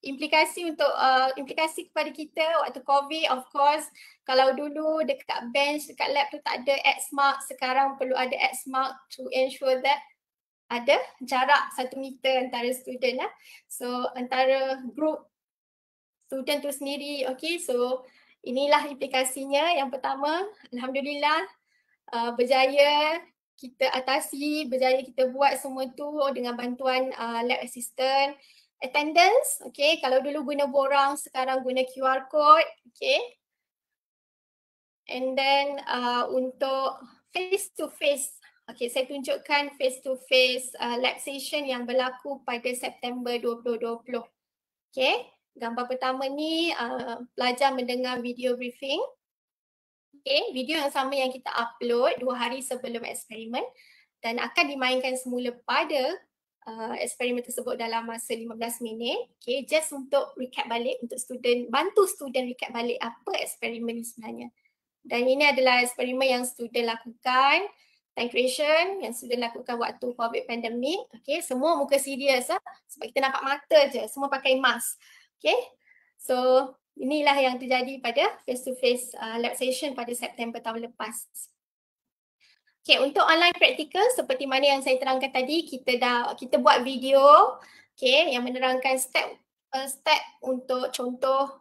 implikasi implikasi kepada kita waktu COVID, of course, kalau dulu dekat bench, dekat lab tu tak ada X mark, sekarang perlu ada X mark to ensure that ada jarak 1 meter antara student lah. So antara group student tu sendiri, okay, so inilah implikasinya. Yang pertama, alhamdulillah berjaya kita atasi, berjaya kita buat semua tu dengan bantuan lab assistant. Attendance, okay, kalau dulu guna borang, sekarang guna QR code, okay. And then untuk face to face, okay, saya tunjukkan face to face lab session yang berlaku pada September 2020. Okay, gambar pertama ni pelajar mendengar video briefing. Okay, video yang sama yang kita upload 2 hari sebelum eksperimen dan akan dimainkan semula pada eksperimen tersebut dalam masa 15 minit. Okay, just untuk recap balik, untuk student, bantu student recap balik apa eksperimen ni sebenarnya. Dan ini adalah eksperimen yang student lakukan, time creation yang student lakukan waktu COVID pandemic. Okay, semua muka serius lah, sebab kita nampak mata je, semua pakai mask. Okay, so inilah yang terjadi pada face-to-face lab session pada September tahun lepas. Okay, untuk online practical seperti mana yang saya terangkan tadi, kita buat video, okay, yang menerangkan step untuk contoh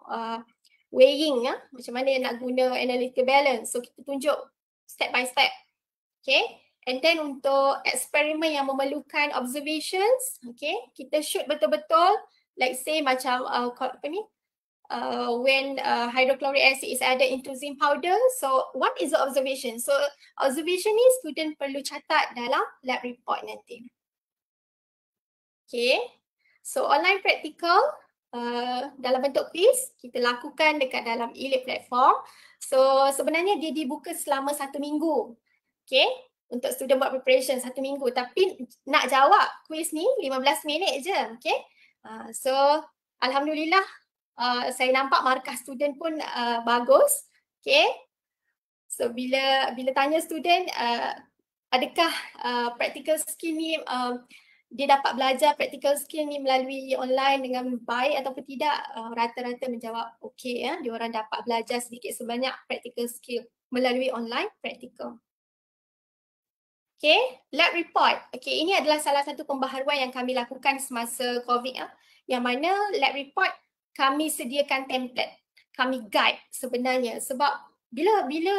weighing, macam mana nak guna analytical balance. So kita tunjuk step by step, okay. And then untuk eksperimen yang memerlukan observations, okay, kita shoot betul-betul, like say macam when hydrochloric acid is added into zinc powder. So what is the observation? So observation ni student perlu catat dalam lab report nanti. Okay, so online practical dalam bentuk quiz kita lakukan dekat dalam e-lab platform. So sebenarnya dia dibuka selama 1 minggu. Okay, untuk student buat preparation 1 minggu, tapi nak jawab quiz ni 15 minit je. Okay, so alhamdulillah saya nampak markah student pun bagus. Okay, so bila tanya student adakah practical skill ni dia dapat belajar practical skill ni melalui online dengan baik ataupun tidak, rata-rata menjawab okey ya, dia orang dapat belajar sedikit sebanyak practical skill melalui online practical. Okay, lab report. Okay, ini adalah salah satu pembaharuan yang kami lakukan semasa COVID ya, yang mana lab report kami sediakan template, kami guide sebenarnya, sebab bila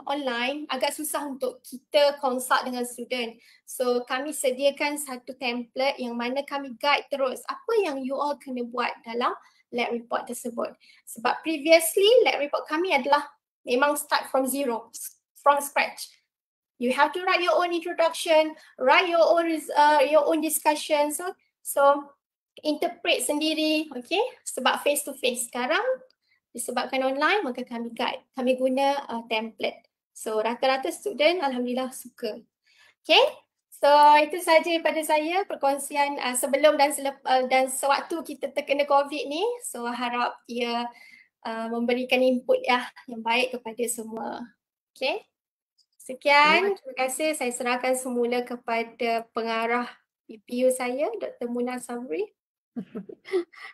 online agak susah untuk kita consult dengan student. So kami sediakan satu template yang mana kami guide terus apa yang you all kena buat dalam lab report tersebut. Sebab previously lab report kami adalah memang start from zero, from scratch. You have to write your own introduction, write your own discussion. So interpret sendiri, okay? Sebab face to face. Sekarang disebabkan online, maka kami guide. Kami guna template. So rata-rata student alhamdulillah suka. Okay, so itu saja daripada saya perkongsian sebelum dan sewaktu kita terkena COVID ni. So harap ia memberikan input yang baik kepada semua. Okay, sekian. Terima kasih. Saya serahkan semula kepada pengarah PPU saya, Dr. Munah Sabri.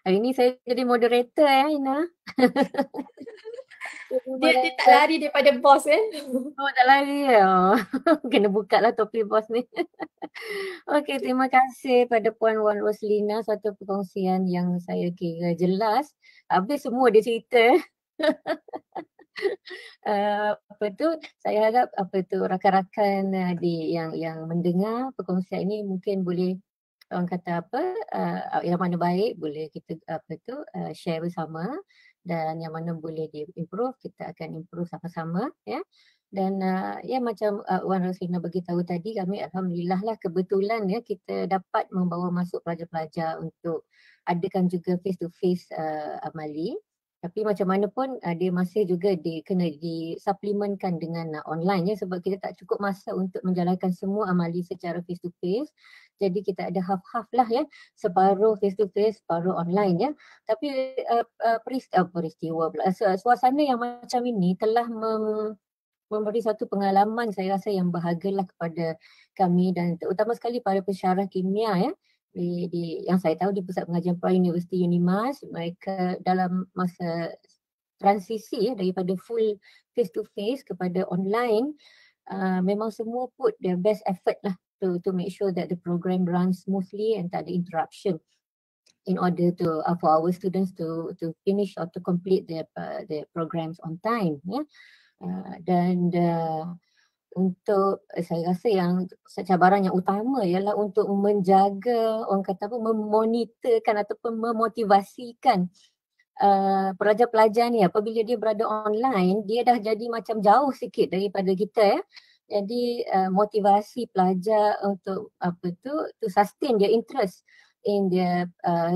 Hari ni saya jadi moderator Ina. Dia tak lari daripada bos kan? Oh, tak lari ya. Kena buka lah topi bos ni. Okey, terima kasih pada Puan Wan Roslina, satu perkongsian yang saya kira jelas. Habis semua dia cerita. Saya harap rakan-rakan yang mendengar perkongsian ini mungkin boleh orang kata yang mana baik boleh kita share bersama, dan yang mana boleh di-improve kita akan improve sama-sama ya. Dan macam Wan Roslina beritahu tadi, kami alhamdulillah lah kebetulan ya kita dapat membawa masuk pelajar-pelajar untuk adakan juga face to face amali. Tapi macam mana pun dia masih juga kena disuplementkan dengan online ya, sebab kita tak cukup masa untuk menjalankan semua amali secara face to face. Jadi kita ada half-half lah ya, separuh face to face, separuh online ya. Tapi peristiwa pula, suasana yang macam ini telah memberi satu pengalaman saya rasa yang berhargalah kepada kami dan terutama sekali para pensyarah kimia ya. Yang saya tahu di Pusat Pengajian Perai Universiti UNIMAS, mereka dalam masa transisi ya, daripada full face to face kepada online, memang semua put their best effort lah to make sure that the program runs smoothly and tak ada interruption in order to for our students to finish or to complete their programs on time ya. Dan untuk saya rasa yang cabaran yang utama ialah untuk menjaga, orang kata apa, memonitorkan ataupun memotivasikan pelajar-pelajar ni apabila dia berada online, dia dah jadi macam jauh sikit daripada kita ya. Jadi motivasi pelajar untuk to sustain their interest in their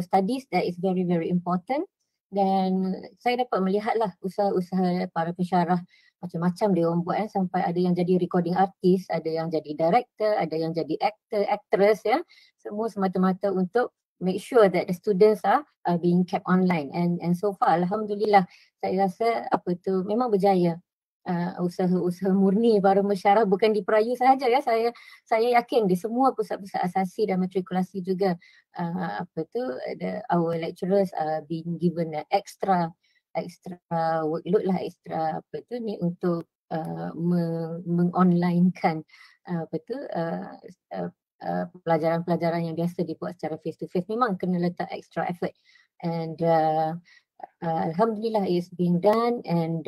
studies, that is very very important. Dan saya dapat melihatlah usaha-usaha para pensyarah macam-macam dia orang buat sampai ada yang jadi recording artist, ada yang jadi director, ada yang jadi actor, actress ya. Semua semata-mata untuk make sure that the students are being kept online and so far alhamdulillah saya rasa memang berjaya. Usaha-usaha murni para pensyarah bukan di Perayu sahaja ya, saya yakin di semua pusat-pusat asasi dan matrikulasi juga our lecturers are being given extra workload lah, extra untuk mengonlinekan pelajaran-pelajaran yang biasa dibuat secara face to face. Memang kena letak extra effort and alhamdulillah it's being done and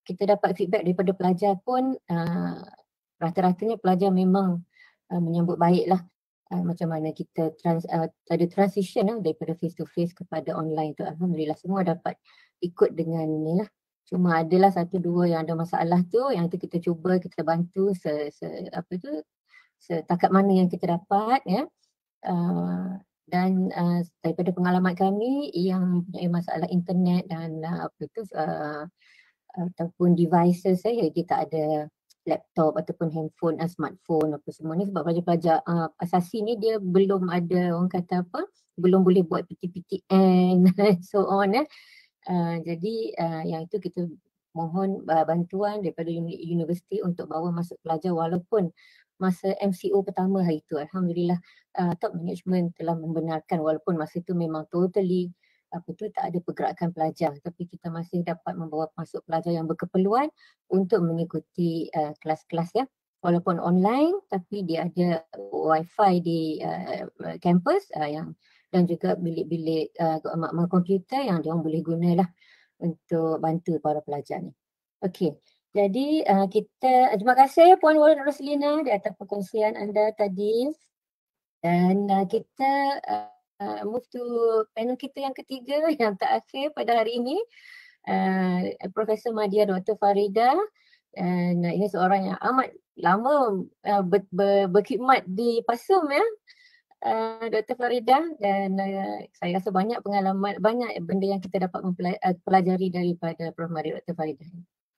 kita dapat feedback daripada pelajar pun rata-ratanya pelajar memang menyambut baiklah macam mana kita ada transition daripada face to face kepada online tu. Alhamdulillah semua dapat ikut dengan ni lah. Cuma adalah satu dua yang ada masalah tu, yang tu kita cuba kita bantu setakat mana yang kita dapat ya. Dan daripada pengalaman kami yang mempunyai masalah internet dan ataupun devices kita ada laptop ataupun handphone, smartphone apa semua ni, sebab pelajar-pelajar asasi ni dia belum ada, orang kata apa, belum boleh buat PTPTN so on ya. Jadi yang itu kita mohon bantuan daripada universiti untuk bawa masuk pelajar walaupun masa MCO pertama hari itu alhamdulillah top management telah membenarkan walaupun masa itu memang totally tak ada pergerakan pelajar, tapi kita masih dapat membawa masuk pelajar yang berkeperluan untuk mengikuti kelas-kelas ya, walaupun online tapi dia ada wifi di kampus dan juga bilik-bilik komputer yang dia orang boleh gunalah untuk bantu para pelajar ni. Okey. Jadi terima kasih Puan Roslina di atas perkongsian anda tadi. Dan kita move to panel kita yang ketiga yang terakhir pada hari ini, Profesor Madya Dr. Farida. Dan ini seorang yang amat lama berkhidmat di PASUM ya, Dr. Farida, dan saya rasa banyak pengalaman, banyak benda yang kita dapat pelajari daripada Prof. Madya Dr. Farida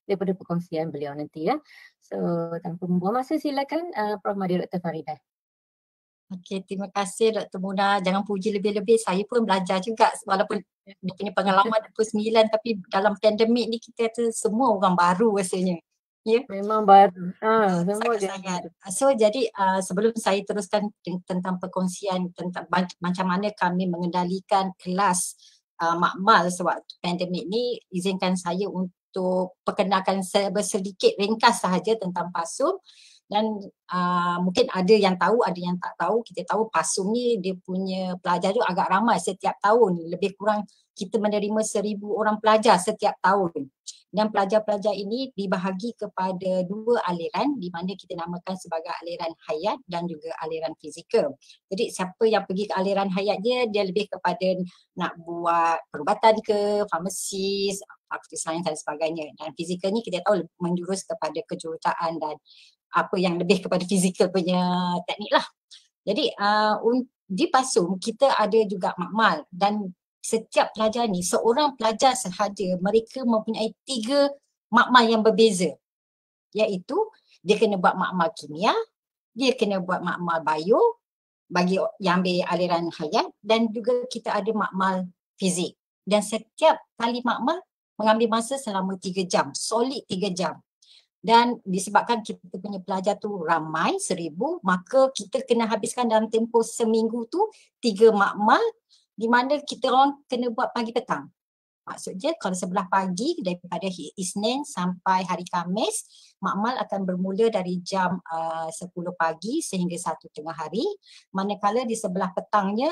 daripada perkongsian beliau nanti ya. So tanpa membuang masa silakan Prof. Madya Dr. Farida. Okey, terima kasih Dr. Muna. Jangan puji lebih-lebih. Saya pun belajar juga walaupun dia punya pengalaman 29 tapi dalam pandemik ni kita kata semua orang baru rasanya. Ya. Memang baru. Semua sangat. So jadi sebelum saya teruskan tentang perkongsian tentang macam mana kami mengendalikan kelas makmal sewaktu pandemik ni, izinkan saya untuk perkenalkan sedikit ringkas sahaja tentang PASUM. Dan mungkin ada yang tahu, ada yang tak tahu. Kita tahu PASUM ni dia punya pelajar tu agak ramai setiap tahun. Lebih kurang kita menerima 1,000 orang pelajar setiap tahun. Dan pelajar-pelajar ini dibahagi kepada 2 aliran di mana kita namakan sebagai aliran hayat dan juga aliran fizikal. Jadi siapa yang pergi ke aliran hayat dia lebih kepada nak buat perubatan ke, farmasis, fakulti sains dan sebagainya. Dan fizikal ni kita tahu menjurus kepada kejuruteraan dan apa yang lebih kepada fizikal punya teknik lah. Jadi di PASUM kita ada juga makmal dan setiap pelajar ni, seorang pelajar sahaja mereka mempunyai 3 makmal yang berbeza, iaitu dia kena buat makmal kimia, dia kena buat makmal bio bagi yang ambil aliran hayat, dan juga kita ada makmal fizik. Dan setiap kali makmal mengambil masa selama 3 jam, solid 3 jam. Dan disebabkan kita punya pelajar tu ramai 1000, maka kita kena habiskan dalam tempoh seminggu tu 3 makmal, di mana kita orang kena buat pagi petang. Maksudnya kalau sebelah pagi daripada Isnin sampai hari Khamis, makmal akan bermula dari jam 10 pagi sehingga 1 tengah hari. Manakala di sebelah petangnya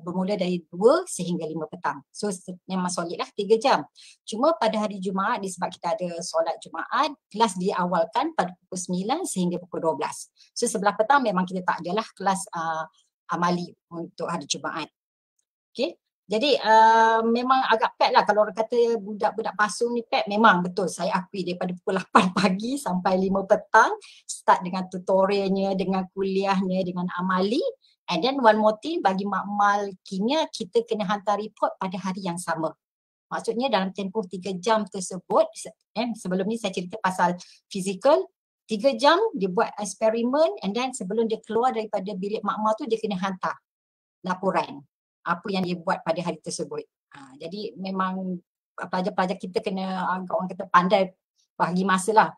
bermula dari 2 sehingga 5 petang. So memang solid lah 3 jam. Cuma pada hari Jumaat disebab kita ada solat Jumaat, kelas diawalkan pada pukul 9 sehingga pukul 12. So sebelah petang memang kita tak adalah kelas amali untuk hari Jumaat. Okay. Jadi memang agak pack lah kalau orang kata budak-budak PASUM ni pack, memang betul saya akui daripada pukul 8 pagi sampai 5 petang, start dengan tutorialnya, dengan kuliahnya, dengan amali, and then one more thing bagi makmal kimia kita kena hantar report pada hari yang sama. Maksudnya dalam tempoh 3 jam tersebut, sebelum ni saya cerita pasal fizikal, 3 jam dia buat eksperimen, and then sebelum dia keluar daripada bilik makmal tu dia kena hantar laporan apa yang dia buat pada hari tersebut. Jadi memang pelajar-pelajar kita kena orang kata pandai bagi masa lah.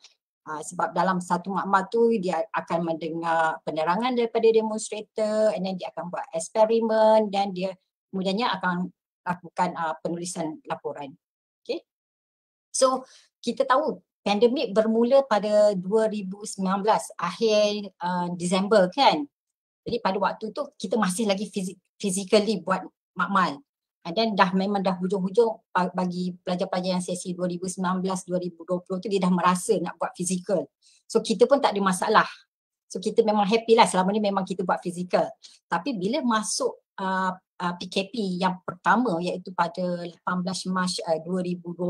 Sebab dalam satu makmal tu dia akan mendengar penerangan daripada demonstrator, and then dia akan buat eksperimen, dan dia kemudiannya akan lakukan penulisan laporan. Okay. So kita tahu pandemik bermula pada 2019 akhir Disember kan. Jadi pada waktu tu kita masih lagi physically buat makmal. And then memang dah hujung-hujung bagi pelajar-pelajar yang sesi 2019-2020 tu dia dah merasa nak buat fizikal. So kita pun tak ada masalah. So kita memang happy lah selama ni memang kita buat fizikal. Tapi bila masuk PKP yang pertama iaitu pada 18 Mac 2020,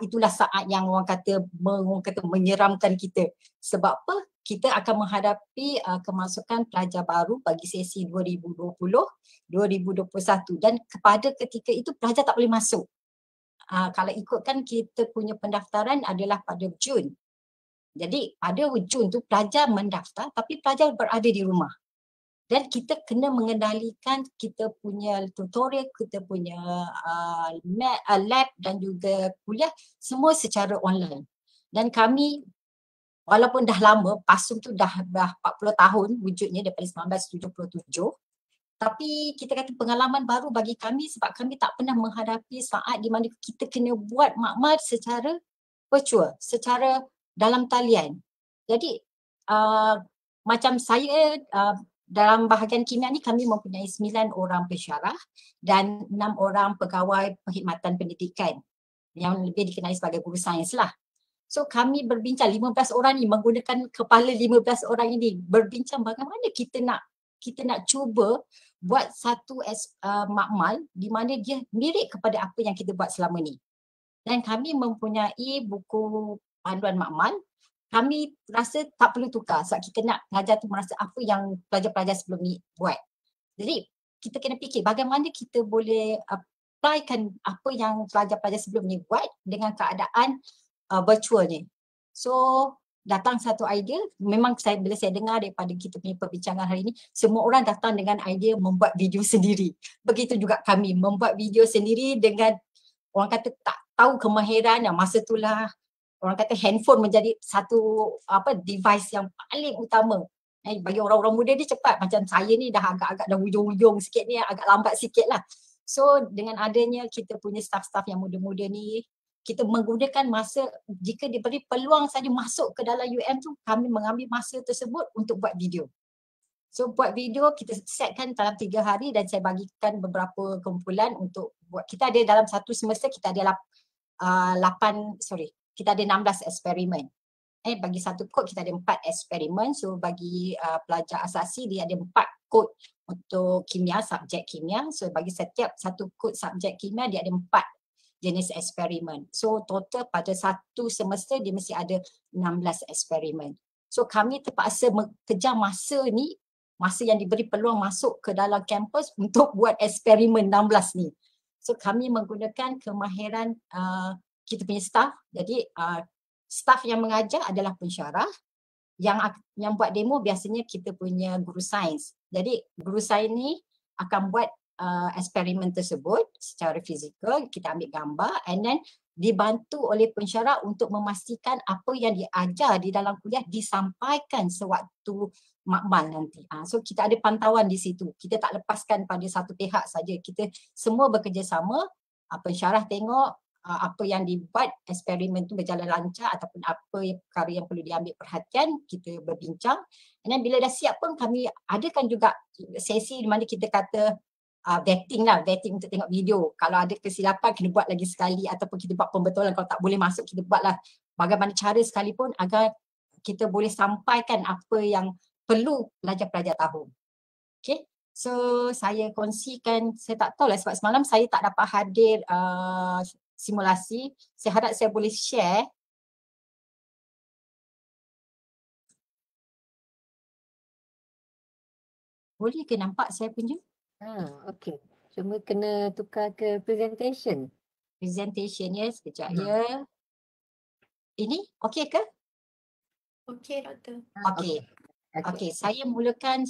itulah saat yang orang kata menyeramkan kita. Sebab apa? Kita akan menghadapi kemasukan pelajar baru bagi sesi 2020-2021, dan kepada ketika itu pelajar tak boleh masuk. Kalau ikutkan kita punya pendaftaran adalah pada Jun. Jadi pada Jun tu pelajar mendaftar tapi pelajar berada di rumah. Dan kita kena mengendalikan kita punya tutorial, kita punya lab dan juga kuliah semua secara online. Dan kami walaupun dah lama, PASUM tu dah 40 tahun wujudnya daripada 1977, tapi kita kata pengalaman baru bagi kami sebab kami tak pernah menghadapi saat di mana kita kena buat makmal secara virtual, secara dalam talian. Jadi macam saya dalam bahagian kimia ni kami mempunyai 9 orang pensyarah dan 6 orang pegawai perkhidmatan pendidikan yang lebih dikenali sebagai guru sains lah. So kami berbincang 15 orang ni menggunakan kepala 15 orang ini berbincang bagaimana kita nak cuba buat satu makmal di mana dia mirip kepada apa yang kita buat selama ni. Dan kami mempunyai buku panduan makmal. Kami rasa tak perlu tukar sebab kita nak pelajar tu merasa apa yang pelajar-pelajar sebelum ni buat. Jadi kita kena fikir bagaimana kita boleh applykan apa yang pelajar-pelajar sebelum ni buat dengan keadaan virtual ni. So datang satu idea, memang bila saya dengar daripada kita punya perbincangan hari ini, semua orang datang dengan idea membuat video sendiri. Begitu juga kami membuat video sendiri dengan orang kata tak tahu kemahiran. Masa itulah orang kata handphone menjadi satu device yang paling utama. Bagi orang-orang muda ni cepat, macam saya ni dah agak-agak dah hujung-hujung sikit ni, agak lambat sikit lah. So dengan adanya kita punya staff-staff yang muda-muda ni, kita menggunakan masa, jika diberi peluang saja masuk ke dalam UM tu, kami mengambil masa tersebut untuk buat video. So buat video kita setkan dalam 3 hari dan saya bagikan beberapa kumpulan untuk buat. Kita ada dalam satu semester kita ada 16 eksperimen. Bagi satu kod kita ada 4 eksperimen. So bagi pelajar asasi dia ada 4 kod untuk kimia, subjek kimia. So bagi setiap satu kod subjek kimia dia ada 4 jenis eksperimen. So total pada satu semester dia mesti ada 16 eksperimen. So kami terpaksa kejar masa ni masa yang diberi peluang masuk ke dalam kampus untuk buat eksperimen 16 ni. So kami menggunakan kemahiran kita punya staff. Jadi staff yang mengajar adalah pensyarah, yang buat demo biasanya kita punya guru sains. Jadi guru sains ni akan buat eksperimen tersebut secara fizikal, kita ambil gambar and then dibantu oleh pensyarah untuk memastikan apa yang diajar di dalam kuliah disampaikan sewaktu makmal nanti. So kita ada pantauan di situ. Kita tak lepaskan pada satu pihak saja. Kita semua bekerjasama, pensyarah tengok apa yang dibuat, eksperimen tu berjalan lancar ataupun apa perkara yang perlu diambil perhatian, kita berbincang. Dan bila dah siap pun kami adakan juga sesi di mana kita kata vetting untuk tengok video. Kalau ada kesilapan kena buat lagi sekali ataupun kita buat pembetulan, kalau tak boleh masuk kita buatlah bagaimana cara sekalipun agar kita boleh sampaikan apa yang perlu pelajar-pelajar tahu. Okay, so saya kongsikan, saya tak tahu lah sebab semalam saya tak dapat hadir simulasi. Saya harap saya boleh share. Boleh ke nampak saya punya? Okey. Cuma kena tukar ke presentation. Presentation ya, sekejap ya. Ini okey ke? Okey, Doktor. Okey, saya mulakan,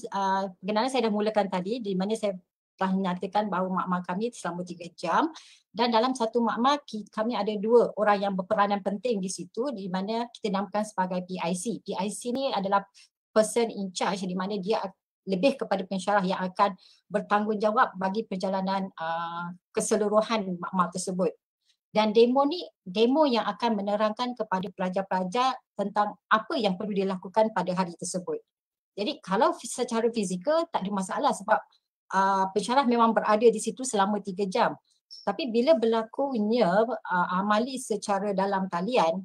perkenalan saya dah mulakan tadi di mana saya telah menyatakan bahawa makmal kami selama 3 jam dan dalam satu makmal kami ada 2 orang yang berperanan penting di situ di mana kita namakan sebagai PIC. PIC ni adalah person in charge di mana dia lebih kepada pensyarah yang akan bertanggungjawab bagi perjalanan keseluruhan makmal tersebut. Dan demo ni, demo yang akan menerangkan kepada pelajar-pelajar tentang apa yang perlu dilakukan pada hari tersebut. Jadi kalau secara fizikal tak ada masalah sebab pensyarah memang berada di situ selama 3 jam. Tapi bila berlakunya amali secara dalam talian,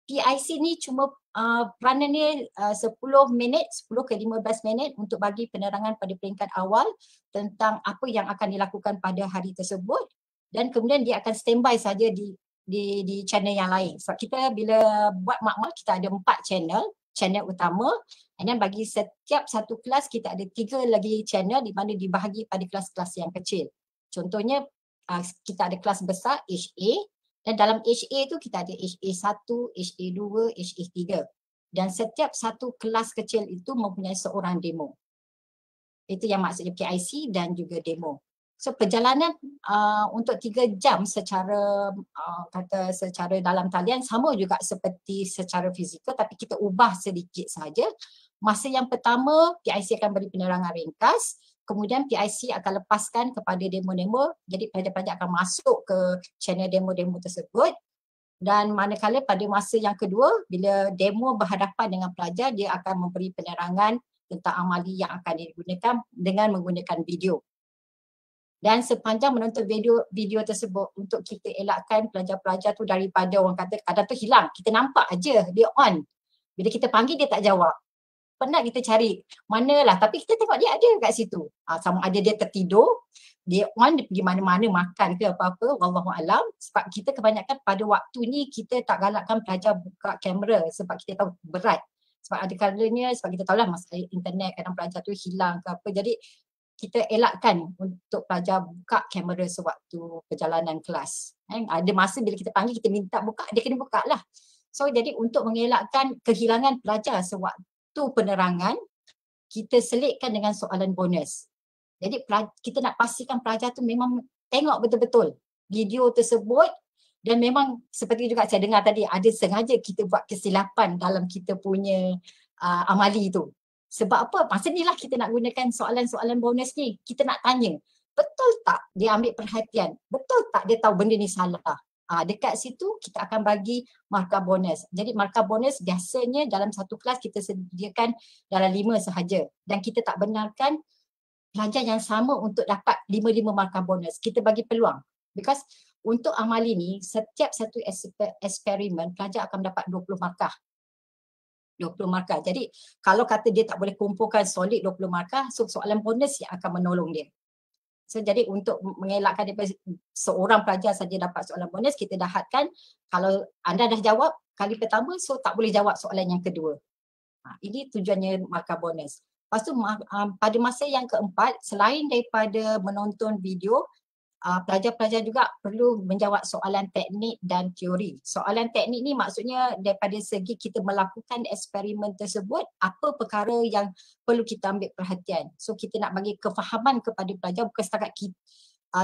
PIC ni cuma peranannya 10 minit, 10 ke 15 minit untuk bagi penerangan pada peringkat awal tentang apa yang akan dilakukan pada hari tersebut dan kemudian dia akan standby saja di channel yang lain. Sebab kita bila buat makmal kita ada 4 channel utama and then bagi setiap satu kelas kita ada 3 lagi channel di mana dibahagi pada kelas-kelas yang kecil. Contohnya kita ada kelas besar HA dan dalam HA tu kita ada HA1, HA2, HA3 dan setiap satu kelas kecil itu mempunyai seorang demo. Itu yang maksudnya PIC dan juga demo. So perjalanan untuk 3 jam secara secara dalam talian sama juga seperti secara fizikal tapi kita ubah sedikit saja. Masa yang pertama PIC akan beri penerangan ringkas, kemudian PIC akan lepaskan kepada demo-demo, jadi pelajar-pelajar akan masuk ke channel demo-demo tersebut dan manakala pada masa yang kedua bila demo berhadapan dengan pelajar dia akan memberi penerangan tentang amali yang akan digunakan dengan menggunakan video. Dan sepanjang menonton video tersebut untuk kita elakkan pelajar-pelajar tu daripada orang kata kadang tu hilang, kita nampak aja dia on. Bila kita panggil dia tak jawab. Penat kita cari manalah tapi kita tengok dia ada kat situ. Sama ada dia tertidur, dia on, dia pergi mana-mana makan ke apa-apa, wallahualam. Sebab kita kebanyakan pada waktu ni kita tak galakkan pelajar buka kamera sebab kita tahu berat. Sebab ada kalanya sebab kita tahulah masalah internet kadang pelajar tu hilang ke apa. Jadi kita elakkan untuk pelajar buka kamera sewaktu perjalanan kelas. Ada masa bila kita panggil kita minta buka, dia kena buka lah. So jadi untuk mengelakkan kehilangan pelajar sewaktu penerangan, kita selitkan dengan soalan bonus. Jadi kita nak pastikan pelajar tu memang tengok betul-betul video tersebut dan memang seperti juga saya dengar tadi ada sengaja kita buat kesilapan dalam kita punya amali tu. Sebab apa? Masa ni lah kita nak gunakan soalan-soalan bonus ni. Kita nak tanya, betul tak dia ambil perhatian? Betul tak dia tahu benda ni salah? Dekat situ kita akan bagi markah bonus. Jadi markah bonus biasanya dalam satu kelas kita sediakan dalam 5 sahaja. Dan kita tak benarkan pelajar yang sama untuk dapat 5 markah bonus. Kita bagi peluang. Because untuk amali ni, setiap satu eksperimen pelajar akan dapat 20 markah. 20 markah. Jadi kalau kata dia tak boleh kumpulkan solid 20 markah, so soalan bonus yang akan menolong dia. So jadi untuk mengelakkan daripada seorang pelajar saja dapat soalan bonus, kita dah hadkan kalau anda dah jawab kali pertama, so tak boleh jawab soalan yang kedua. Ini tujuannya markah bonus. Lepas tu pada masa yang keempat, selain daripada menonton video, pelajar-pelajar juga perlu menjawab soalan teknik dan teori. Soalan teknik ni maksudnya daripada segi kita melakukan eksperimen tersebut, apa perkara yang perlu kita ambil perhatian. So kita nak bagi kefahaman kepada pelajar, bukan setakat kita,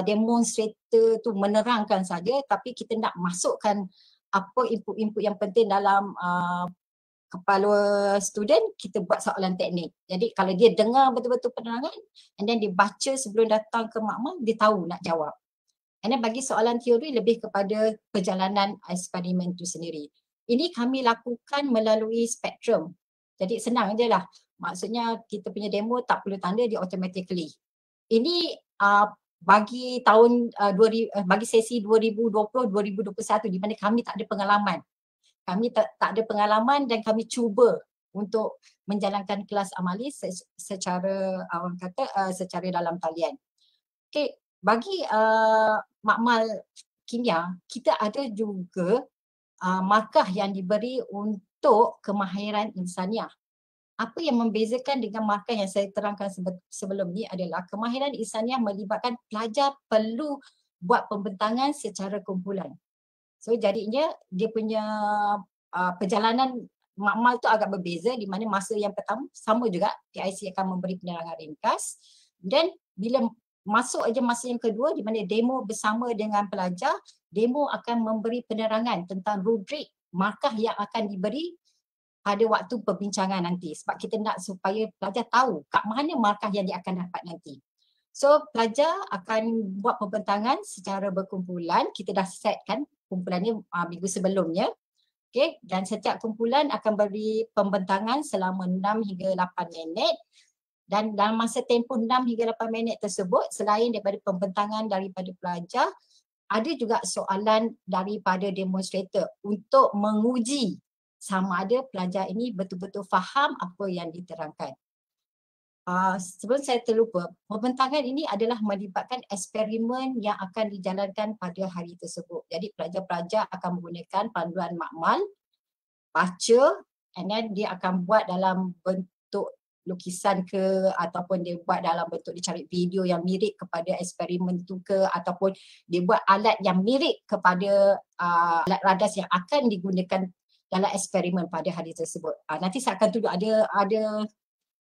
demonstrator tu menerangkan saja, tapi kita nak masukkan apa input-input yang penting dalam kepala student, kita buat soalan teknik. Jadi kalau dia dengar betul-betul penerangan and then dia baca sebelum datang ke makmal, dia tahu nak jawab. And then bagi soalan teori lebih kepada perjalanan eksperimen itu sendiri. Ini kami lakukan melalui spektrum. Jadi senang je lah. Maksudnya kita punya demo tak perlu tanda, dia automatically. Ini bagi tahun bagi sesi 2020-2021 di mana kami tak ada pengalaman. Kami tak ada pengalaman dan kami cuba untuk menjalankan kelas amali secara orang kata secara dalam talian. Okey, bagi makmal kimia, kita ada juga markah yang diberi untuk kemahiran insaniah. Apa yang membezakan dengan markah yang saya terangkan sebelum ni adalah kemahiran insaniah melibatkan pelajar perlu buat pembentangan secara kumpulan. So jadinya dia punya perjalanan makmal tu agak berbeza, di mana masa yang pertama sama juga PIC akan memberi penerangan ringkas, dan bila masuk aja masa yang kedua di mana demo bersama dengan pelajar, demo akan memberi penerangan tentang rubrik markah yang akan diberi pada waktu perbincangan nanti, sebab kita nak supaya pelajar tahu kat mana markah yang dia akan dapat nanti. So pelajar akan buat pembentangan secara berkumpulan. Kita dah set kan kumpulannya minggu sebelumnya. Okay, dan setiap kumpulan akan beri pembentangan selama 6 hingga 8 minit. Dan dalam masa tempoh 6 hingga 8 minit tersebut, selain daripada pembentangan daripada pelajar, ada juga soalan daripada demonstrator untuk menguji sama ada pelajar ini betul-betul faham apa yang diterangkan. Sebelum saya terlupa, pembentangan ini adalah melibatkan eksperimen yang akan dijalankan pada hari tersebut. Jadi pelajar-pelajar akan menggunakan panduan makmal, baca, and then dia akan buat dalam bentuk lukisan ke, ataupun dia buat dalam bentuk dia cari video yang mirip kepada eksperimen tu ke, ataupun dia buat alat yang mirip kepada alat radas yang akan digunakan dalam eksperimen pada hari tersebut. Nanti saya akan tunjuk ada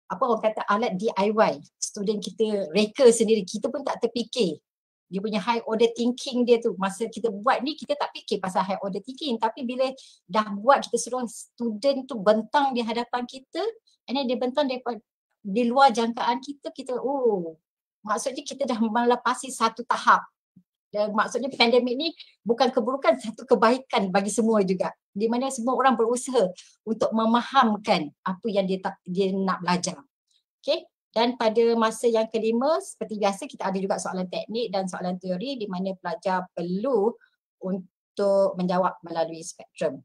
apa orang kata alat DIY. Student kita reka sendiri, kita pun tak terfikir. Dia punya high order thinking dia tu, masa kita buat ni kita tak fikir pasal high order thinking, tapi bila dah buat kita suruh student tu bentang di hadapan kita, and then dia bentang daripada di luar jangkaan kita, maksudnya kita dah melepasi satu tahap. Dan maksudnya pandemik ni bukan keburukan, satu kebaikan bagi semua juga, di mana semua orang berusaha untuk memahamkan apa yang dia nak belajar. Okay? Dan pada masa yang kelima, seperti biasa kita ada juga soalan teknik dan soalan teori di mana pelajar perlu untuk menjawab melalui spektrum.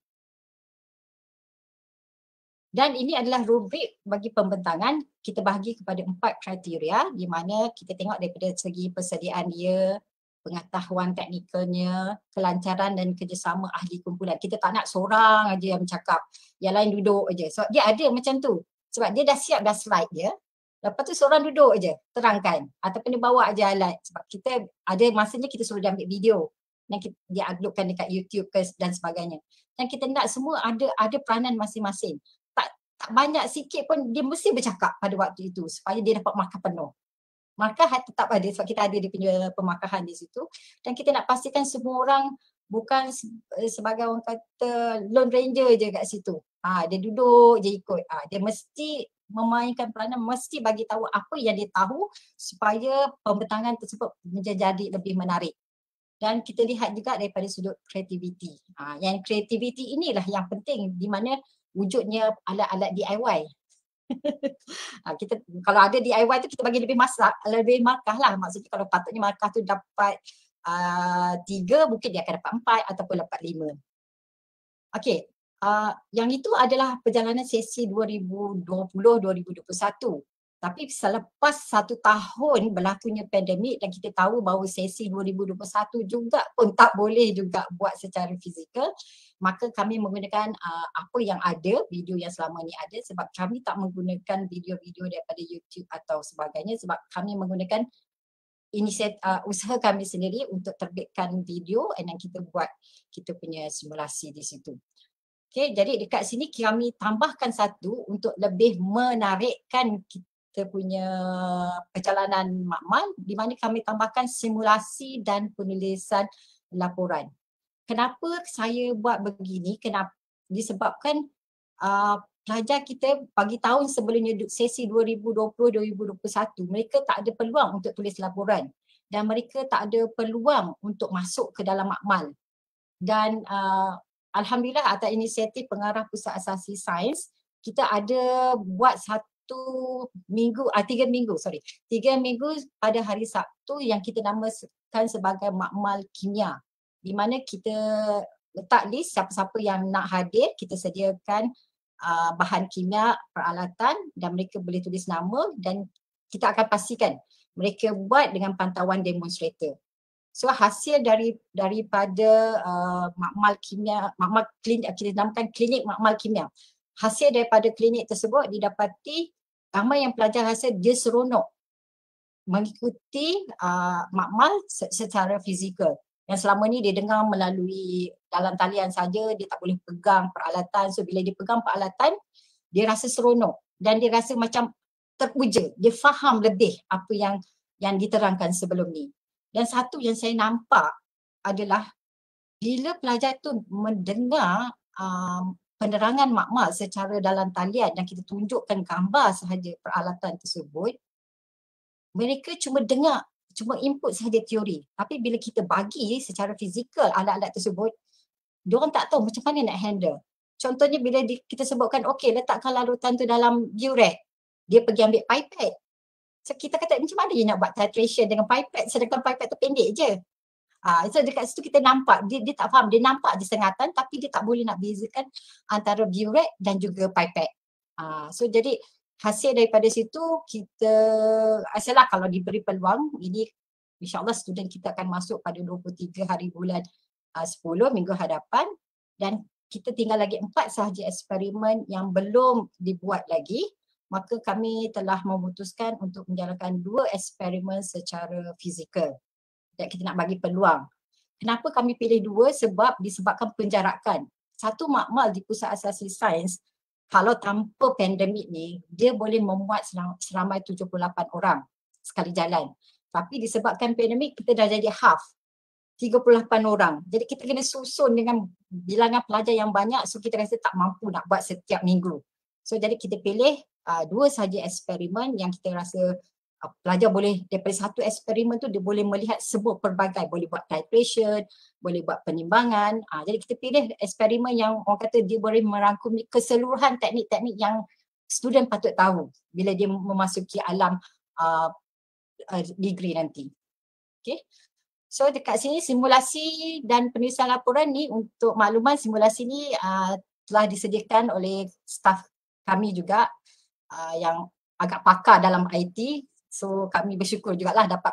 Dan ini adalah rubrik bagi pembentangan. Kita bahagi kepada 4 kriteria di mana kita tengok daripada segi persediaan dia, pengetahuan teknikalnya, kelancaran dan kerjasama ahli kumpulan. Kita tak nak seorang aja yang bercakap, yang lain duduk aja. So dia ada macam tu. Sebab dia dah siap dah slide dia. Lepas tu seorang duduk aja, terangkan. Ataupun dia bawa aja alat. Sebab kita ada masanya kita suruh dia ambil video. Dan dia uploadkan dekat YouTube dan sebagainya. Dan kita nak semua ada peranan masing-masing. Tak banyak sikit pun dia mesti bercakap pada waktu itu supaya dia dapat markah penuh. Markah tetap ada sebab kita ada dia punya pemarkahan di situ, dan kita nak pastikan semua orang bukan sebagai orang kata lone ranger je kat situ. Dia duduk je ikut. Dia mesti memainkan peranan, mesti bagi tahu apa yang dia tahu supaya pembentangan tersebut menjadi lebih menarik. Dan kita lihat juga daripada sudut kreativiti. Yang kreativiti inilah yang penting di mana wujudnya alat-alat DIY. Kita kalau ada DIY tu kita bagi lebih markah lah. Maksudnya kalau patutnya markah tu dapat 3, mungkin dia akan dapat 4 ataupun dapat 5. Okey, yang itu adalah perjalanan sesi 2020-2021. Tapi selepas 1 tahun berlakunya pandemik dan kita tahu bahawa sesi 2021 juga pun tak boleh juga buat secara fizikal, maka kami menggunakan apa yang ada, video yang selama ni ada, sebab kami tak menggunakan video-video daripada YouTube atau sebagainya, sebab kami menggunakan usaha kami sendiri untuk terbitkan video dan kita buat kita punya simulasi di situ. Okay, jadi dekat sini kami tambahkan satu untuk lebih menarikkan kita punya perjalanan makmal, di mana kami tambahkan simulasi dan penulisan laporan. Kenapa saya buat begini? Kenapa? Disebabkan pelajar kita bagi tahun sebelumnya sesi 2020-2021 mereka tak ada peluang untuk tulis laporan dan mereka tak ada peluang untuk masuk ke dalam makmal. Dan alhamdulillah atas inisiatif pengarah Pusat Asasi Sains, kita ada buat 3 minggu pada hari Sabtu yang kita namakan sebagai makmal kimia, di mana kita letak list siapa-siapa yang nak hadir, kita sediakan bahan kimia, peralatan dan mereka boleh tulis nama dan kita akan pastikan mereka buat dengan pantauan demonstrator. So hasil daripada makmal kimia, kita namakan klinik makmal kimia. Hasil daripada klinik tersebut didapati ramai yang pelajar rasa dia seronok mengikuti makmal secara fizikal. Yang selama ni dia dengar melalui dalam talian saja, dia tak boleh pegang peralatan. So bila dia pegang peralatan, dia rasa seronok dan dia rasa macam teruja. Dia faham lebih apa yang diterangkan sebelum ni. Dan satu yang saya nampak adalah bila pelajar tu mendengar penerangan makmal secara dalam talian dan kita tunjukkan gambar sahaja peralatan tersebut, mereka cuma dengar, cuma input sahaja teori. Tapi bila kita bagi secara fizikal alat-alat tersebut, diorang tak tahu macam mana nak handle. Contohnya bila kita sebutkan, okey letakkan larutan tu dalam burette, dia pergi ambil pipette. So kita kata macam mana dia nak buat titration dengan pipette sedangkan pipette tu pendek je. So dekat situ kita nampak, dia tak faham, dia nampak je sengatan tapi dia tak boleh nak bezakan antara burette dan juga pipette. So jadi hasil daripada situ kita asalah kalau diberi peluang, ini insyaAllah student kita akan masuk pada 23 hari bulan 10 minggu hadapan dan kita tinggal lagi 4 sahaja eksperimen yang belum dibuat lagi, maka kami telah memutuskan untuk menjalankan 2 eksperimen secara fizikal. Dan kita nak bagi peluang. Kenapa kami pilih 2? Sebab disebabkan penjarakan. Satu makmal di Pusat Asasi Sains, kalau tanpa pandemik ni, dia boleh memuat seramai 78 orang sekali jalan. Tapi disebabkan pandemik, kita dah jadi half, 38 orang. Jadi kita kena susun dengan bilangan pelajar yang banyak, so kita rasa tak mampu nak buat setiap minggu. So jadi kita pilih 2 sahaja eksperimen yang kita rasa pelajar boleh, daripada satu eksperimen tu dia boleh melihat semua pelbagai, boleh buat titration, boleh buat penimbangan. Jadi kita pilih eksperimen yang orang kata dia boleh merangkumi keseluruhan teknik-teknik yang student patut tahu bila dia memasuki alam degree nanti. Okay. So dekat sini simulasi dan penulisan laporan ni, untuk makluman simulasi ni telah disediakan oleh staf kami juga yang agak pakar dalam IT. So kami bersyukur jugalah dapat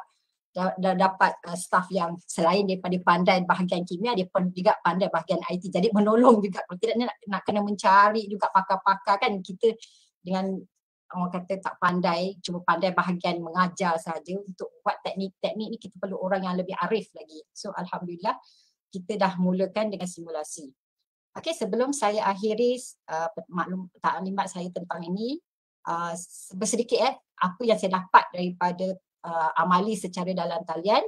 staff yang selain daripada pandai bahagian kimia, dia pun juga pandai bahagian IT. Jadi menolong juga, kalau tidak nak kena mencari juga pakar-pakar kan, kita dengan orang kata tak pandai, cuma pandai bahagian mengajar saja. Untuk buat teknik-teknik ni kita perlu orang yang lebih arif lagi. So alhamdulillah kita dah mulakan dengan simulasi. Okey, sebelum saya akhiri taklimat saya tentang ini, bersedikit apa yang saya dapat daripada amali secara dalam talian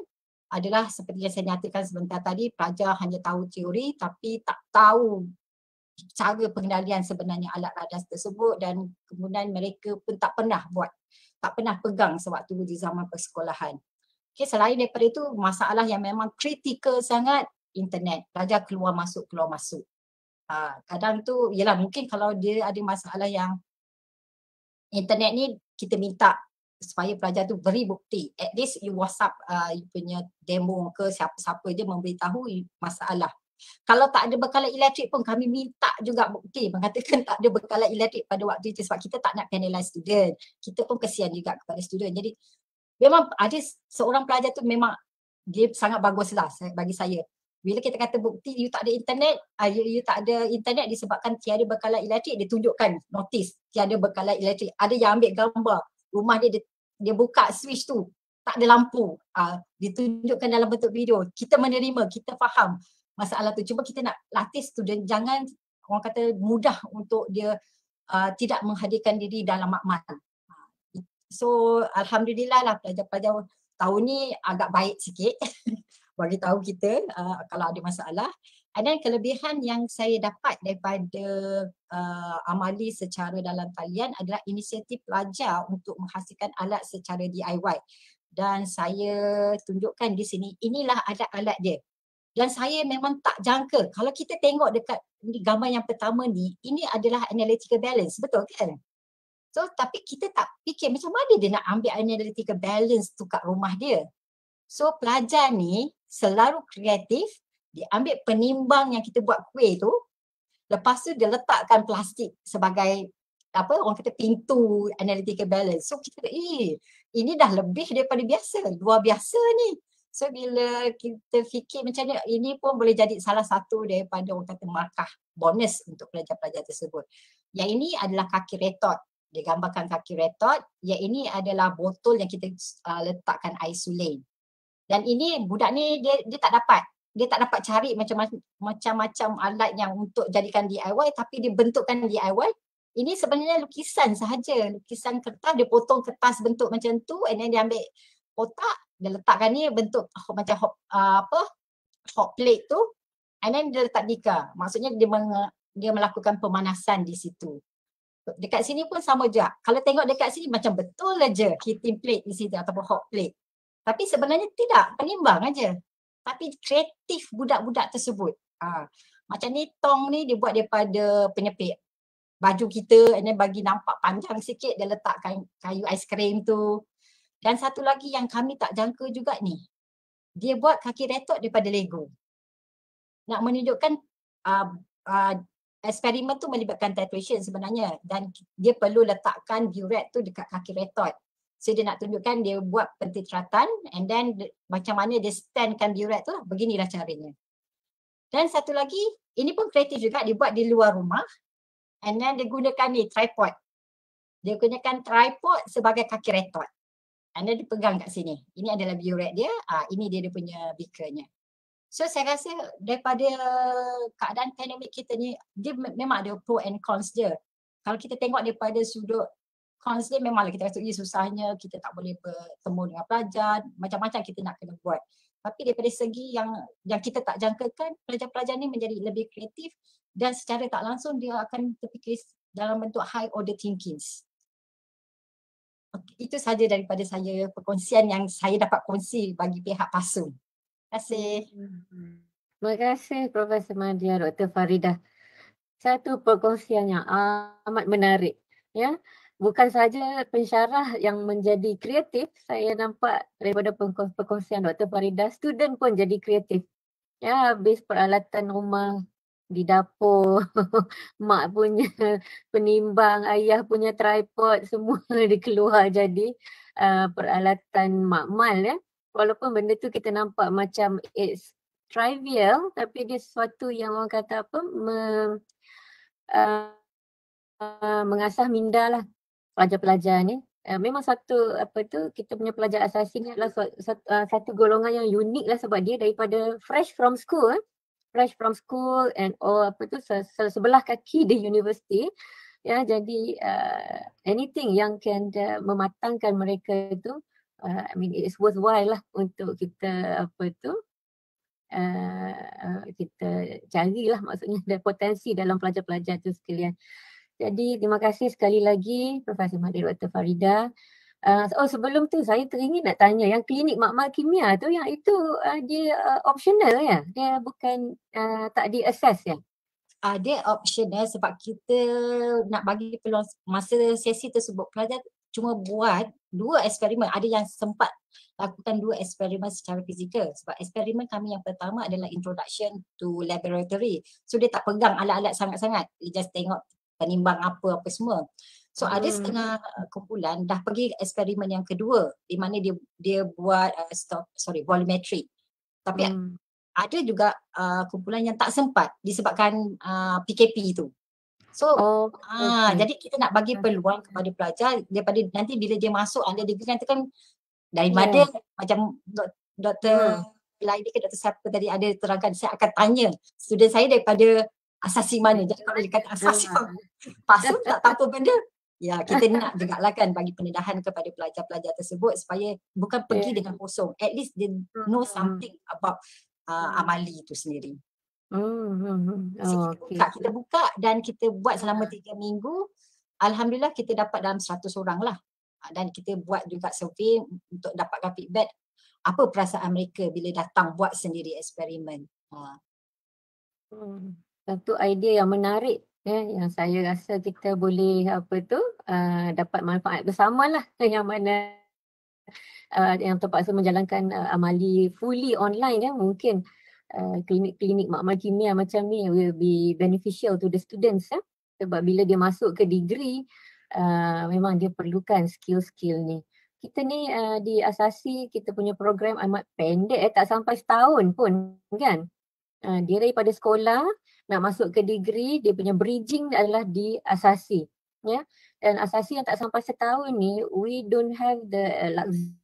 adalah seperti yang saya nyatakan sebentar tadi, pelajar hanya tahu teori tapi tak tahu cara pengendalian sebenarnya alat radas tersebut dan kemudian mereka pun tak pernah pegang sewaktu di zaman persekolahan. Okay, selain daripada itu, masalah yang memang kritikal sangat, internet, pelajar keluar masuk. Kadang tu ialah mungkin kalau dia ada masalah yang internet ni, kita minta supaya pelajar tu beri bukti. At least you WhatsApp you punya demo ke siapa-siapa je memberitahu masalah. Kalau tak ada bekalan elektrik pun kami minta juga bukti mengatakan tak ada bekalan elektrik pada waktu itu sebab kita tak nak penalize student. Kita pun kesian juga kepada student. Jadi memang ada seorang pelajar tu memang dia sangat baguslah bagi saya. Bila kita kata bukti you tak ada internet, you tak ada internet disebabkan tiada bekalan elektrik, dia tunjukkan notis tiada bekalan elektrik. Ada yang ambil gambar rumah dia buka switch tu tak ada lampu, ditunjukkan dalam bentuk video. Kita menerima, kita faham masalah tu. Cuma kita nak latih student jangan orang kata mudah untuk dia tidak menghadirkan diri dalam makmal. So alhamdulillah lah pelajar-pelajar tahun ni agak baik sikit bagi tahu kita kalau ada masalah. Dan kelebihan yang saya dapat daripada amali secara dalam talian adalah inisiatif pelajar untuk menghasilkan alat secara DIY. Dan saya tunjukkan di sini, inilah alat-alat dia. Dan saya memang tak jangka, kalau kita tengok dekat gambar yang pertama ni, ini adalah analytical balance, betul kan? So tapi kita tak fikir macam mana dia nak ambil analytical balance tu kat rumah dia. So pelajar ni selalu kreatif, dia ambil penimbang yang kita buat kuih tu, lepas tu dia letakkan plastik sebagai orang kata pintu analytical balance. So kita ini dah lebih daripada biasa, luar biasa ni. So bila kita fikir macam ni, ini pun boleh jadi salah satu daripada orang kata markah bonus untuk pelajar-pelajar tersebut. Yang ini adalah kaki retort. Dia gambarkan kaki retort. Yang ini adalah botol yang kita letakkan air sulin. Dan ini budak ni dia tak dapat cari macam-macam alat yang untuk jadikan DIY, tapi dia bentukkan DIY. Ini sebenarnya lukisan sahaja, lukisan kertas, dia potong kertas bentuk macam tu, and then dia ambil kotak, dia letakkan ni bentuk macam hot plate tu, and then dia letak dika. Maksudnya dia melakukan pemanasan di situ. Dekat sini pun sama juga. Kalau tengok dekat sini macam betul aja heating plate di situ ataupun hot plate. Tapi sebenarnya tidak, penimbang aja. Tapi kreatif budak-budak tersebut. Macam ni tong ni dia buat daripada penyepit baju kita, and then bagi nampak panjang sikit dia letakkan kayu aiskrim tu. Dan satu lagi yang kami tak jangka juga ni, dia buat kaki retort daripada Lego. Nak menunjukkan eksperimen tu melibatkan titration sebenarnya, dan dia perlu letakkan burette tu dekat kaki retort. So dia nak tunjukkan dia buat pentitratan, and then macam mana dia standkan burette tu lah. Beginilah caranya. Dan satu lagi, ini pun kreatif juga, dia buat di luar rumah. And then dia gunakan ni tripod. Dia gunakan tripod sebagai kaki retort. And then dia pegang kat sini. Ini adalah burette dia, ini dia punya beakernya. So saya rasa daripada keadaan pandemik kita ni, dia memang ada pro and cons dia. Kalau kita tengok daripada sudut cons dia, memanglah kita rasa susahnya, kita tak boleh bertemu dengan pelajar, macam-macam kita nak kena buat. Tapi daripada segi yang kita tak jangkakan, pelajar-pelajar ni menjadi lebih kreatif dan secara tak langsung dia akan terfikir dalam bentuk high order thinkings. Okay, itu sahaja daripada saya, perkongsian yang saya dapat kongsi bagi pihak PASUM. Terima kasih. Terima kasih Profesor Madya, Dr. Faridah. Satu perkongsian yang amat menarik. Ya, bukan saja pensyarah yang menjadi kreatif, saya nampak daripada perkongsian Dr. Faridah, student pun jadi kreatif. Ya, habis peralatan rumah di dapur, mak punya penimbang, ayah punya tripod, semua dikeluar jadi peralatan makmal ya. Walaupun benda tu kita nampak macam it's trivial, tapi dia sesuatu yang orang kata mengasah minda lah pelajar-pelajar ni. Memang satu kita punya pelajar asasi ni adalah satu golongan yang unik lah sebab dia daripada fresh from school and sebelah kaki di universiti ya. Jadi anything yang can mematangkan mereka itu I mean it's worthwhile lah untuk kita kita carilah, maksudnya ada potensi dalam pelajar-pelajar tu sekalian. Jadi terima kasih sekali lagi Profesor Madya, Dr. Faridah. Sebelum tu saya teringin nak tanya, yang klinik makmal kimia tu yang itu dia optional ya? Dia bukan tak di-assess ya? Dia optional sebab kita nak bagi peluang masa sesi tersebut pelajar cuma buat 2 eksperimen. Ada yang sempat lakukan 2 eksperimen secara fizikal. Sebab eksperimen kami yang pertama adalah introduction to laboratory. So dia tak pegang alat-alat sangat-sangat. Dia just tengok penimbang apa semua. So ada setengah kumpulan dah pergi eksperimen yang kedua di mana dia buat volumetry. Tapi ada juga kumpulan yang tak sempat disebabkan PKP tu. So jadi kita nak bagi peluang kepada pelajar daripada nanti bila dia masuk under degree nanti kan daripada macam Dr. Laidi ke Dr. siapa tadi ada terangkan, saya akan tanya student saya daripada asasi mana. Jadi kalau dia kata asasi pasal tak tahu apa benda, ya kita nak juga lah kan bagi pendedahan kepada pelajar-pelajar tersebut supaya bukan pergi dengan kosong. At least they know something about amali itu sendiri. So, kita buka dan kita buat selama 3 minggu. Alhamdulillah kita dapat dalam 100 orang lah. Dan kita buat juga survey untuk dapatkan feedback apa perasaan mereka bila datang buat sendiri eksperimen. Satu idea yang menarik yang saya rasa kita boleh dapat manfaat bersama lah, yang mana yang terpaksa menjalankan amali fully online mungkin klinik-klinik makmal kimia macam ni will be beneficial to the students sebab bila dia masuk ke degree memang dia perlukan skill-skill ni. Kita ni di asasi kita punya program amat pendek tak sampai setahun pun kan. Dia daripada sekolah nak masuk ke degree, dia punya bridging adalah di asasi. Ya. Dan asasi yang tak sampai setahun ni, we don't have the luxury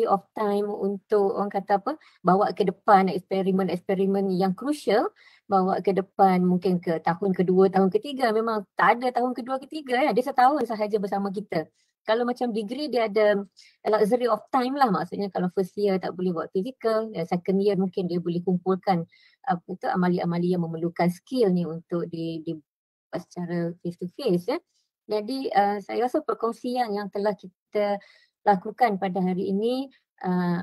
of time untuk orang kata bawa ke depan eksperimen-eksperimen yang crucial, bawa ke depan mungkin ke tahun kedua, tahun ketiga. Memang tak ada tahun kedua, ketiga dia setahun sahaja bersama kita. Kalau macam degree dia ada luxury of time lah, maksudnya kalau first year tak boleh buat physical, second year mungkin dia boleh kumpulkan amali-amali yang memerlukan skill ni untuk dibuat secara face to face Jadi saya rasa perkongsian yang telah kita lakukan pada hari ini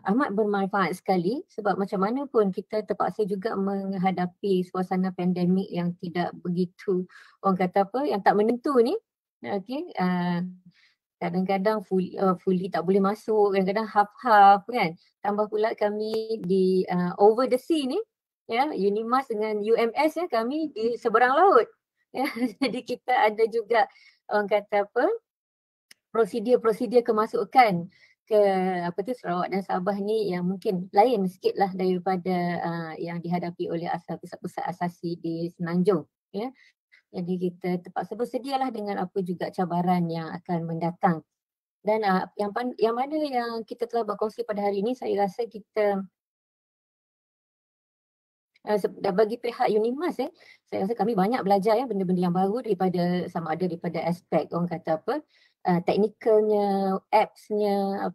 amat bermanfaat sekali sebab macam mana pun kita terpaksa juga menghadapi suasana pandemik yang tidak begitu orang kata yang tak menentu ni. Kadang-kadang fully tak boleh masuk, kadang-kadang half-half kan. Tambah pula kami di over the sea ni Unimas dengan UMS kami di seberang laut. Jadi kita ada juga orang kata prosedur kemasukan ke Sarawak dan Sabah ni yang mungkin lain sikit lah daripada yang dihadapi oleh pusat-pusat asasi di Semenanjung. Jadi kita terpaksa bersedialah dengan apa juga cabaran yang akan mendatang. Dan yang mana yang kita telah berkongsi pada hari ini, saya rasa kita bagi pihak Unimas saya rasa kami banyak belajar benda-benda yang baru daripada sama ada daripada aspek orang kata teknikalnya, appsnya,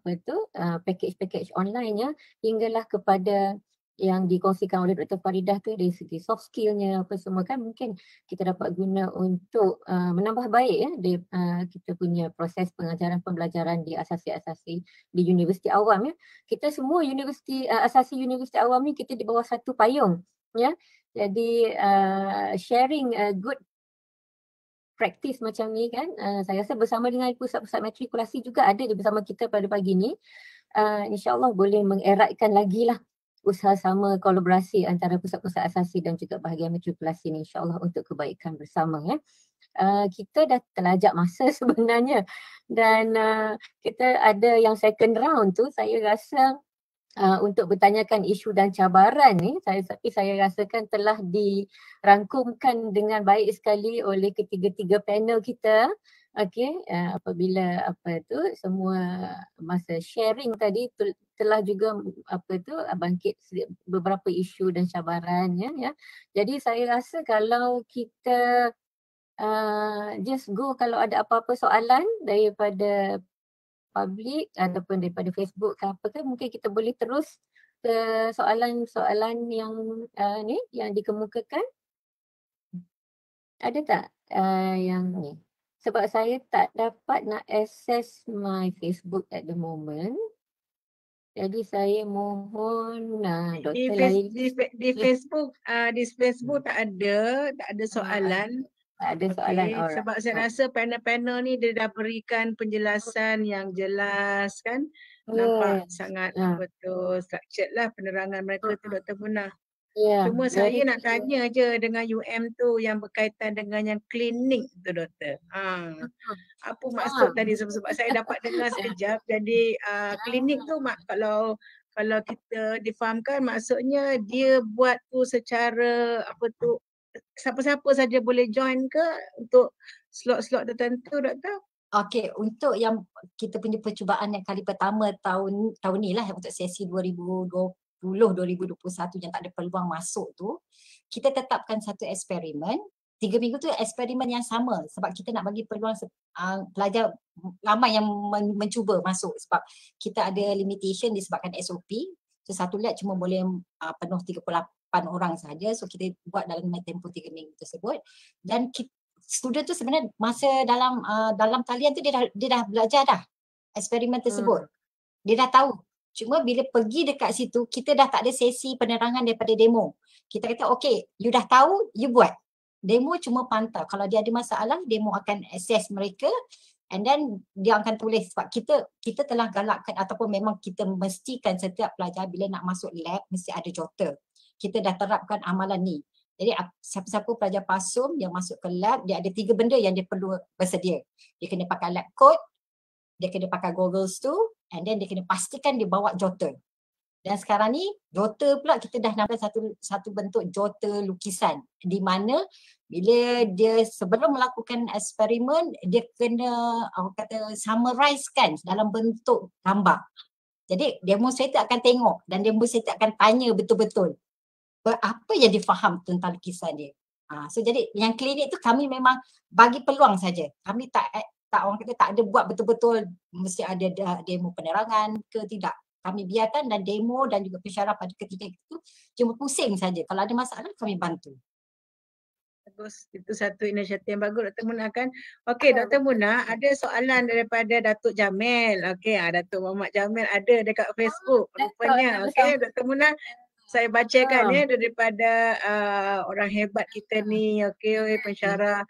package online-nya hinggalah kepada yang dikongsikan oleh Dr. Faridah tu dari segi soft skill-nya semua kan mungkin kita dapat guna untuk menambah baik kita punya proses pengajaran pembelajaran di asasi-asasi di Universiti Awam Kita semua asasi Universiti Awam ni kita di bawah satu payung Jadi sharing good practice macam ni kan saya rasa bersama dengan pusat-pusat matrikulasi juga ada bersama kita pada pagi ni. InsyaAllah boleh mengeratkan lagi lah usaha sama kolaborasi antara pusat-pusat asasi dan juga bahagian matrikulasi ni insyaAllah untuk kebaikan bersama kita dah terlajak masa sebenarnya dan kita ada yang second round tu saya rasa untuk bertanyakan isu dan cabaran ni saya rasakan telah dirangkumkan dengan baik sekali oleh ketiga-tiga panel kita. Apabila semua masa sharing tadi telah juga bangkit beberapa isu dan cabaran Jadi saya rasa kalau kita just go kalau ada apa-apa soalan daripada public ataupun daripada Facebook ke apa ke mungkin kita boleh terus ke soalan-soalan yang yang dikemukakan. Ada tak yang ni? Sebab saya tak dapat nak access my Facebook at the moment. Jadi saya mohon Dr. Laili. Di Facebook tak ada soalan. Ada soalan, Okey, alright. sebab saya rasa panel-panel ni dia dah berikan penjelasan yang jelas kan. Nampak Yes. sangat Ya. betul structured lah penerangan mereka tu Dr. Munah. Ya, Cuma very saya nak clear. tanya je dengan UM tu yang berkaitan dengan yang klinik tu doktor. Apa maksud tadi sebab saya dapat dengar sekejap. Jadi klinik tu kalau kita difahamkan maksudnya dia buat tu secara apa tu, siapa-siapa saja boleh join ke untuk slot-slot tertentu doktor? Okey, untuk yang kita punya percubaan yang kali pertama tahun ni lah untuk sesi 2020-2021 yang tak ada peluang masuk tu, kita tetapkan satu eksperimen. 3 minggu tu eksperimen yang sama sebab kita nak bagi peluang pelajar ramai yang mencuba masuk sebab kita ada limitation disebabkan SOP. So satu lab cuma boleh penuh 38 orang saja. So kita buat dalam tempoh 3 minggu tersebut dan student tu sebenarnya masa dalam talian tu dia dah belajar dah eksperimen tersebut. Dia dah tahu. Cuma bila pergi dekat situ kita dah tak ada sesi penerangan daripada demo. Kita kata okay, you dah tahu, you buat. Demo cuma pantau. Kalau dia ada masalah, demo akan assess mereka and then dia akan tulis sebab kita telah galakkan ataupun memang kita mestikan setiap pelajar bila nak masuk lab mesti ada jotter. Kita dah terapkan amalan ni. Jadi siapa-siapa pelajar PASUM yang masuk ke lab, dia ada 3 benda yang dia perlu bersedia. Dia kena pakai lab coat, dia kena pakai goggles tu, and then dia kena pastikan dia bawa jotter. Dan sekarang ni jotter pula kita dah nampak satu bentuk jotter lukisan di mana bila dia sebelum melakukan eksperimen dia kena summarizekan dalam bentuk gambar. Jadi demonstrator akan tengok dan demonstrator akan tanya betul-betul apa yang dia faham tentang lukisan dia. So jadi yang klinik tu kami memang bagi peluang saja. Kami tak orang kata tak ada buat betul-betul mesti ada demo penerangan ke tidak. Kami biarkan dan demo dan juga pensyarah pada ketika itu cuma pusing saja. Kalau ada masalah kami bantu. Bagus, itu satu inisiatif yang bagus Dr. Munah kan. Okey Dr. Munah, ada soalan daripada Datuk Jamil. Okey, Datuk Muhammad Jamil ada dekat Facebook rupanya. Okey Dr. Munah, saya bacakan daripada orang hebat kita ni. Okey, pensyarah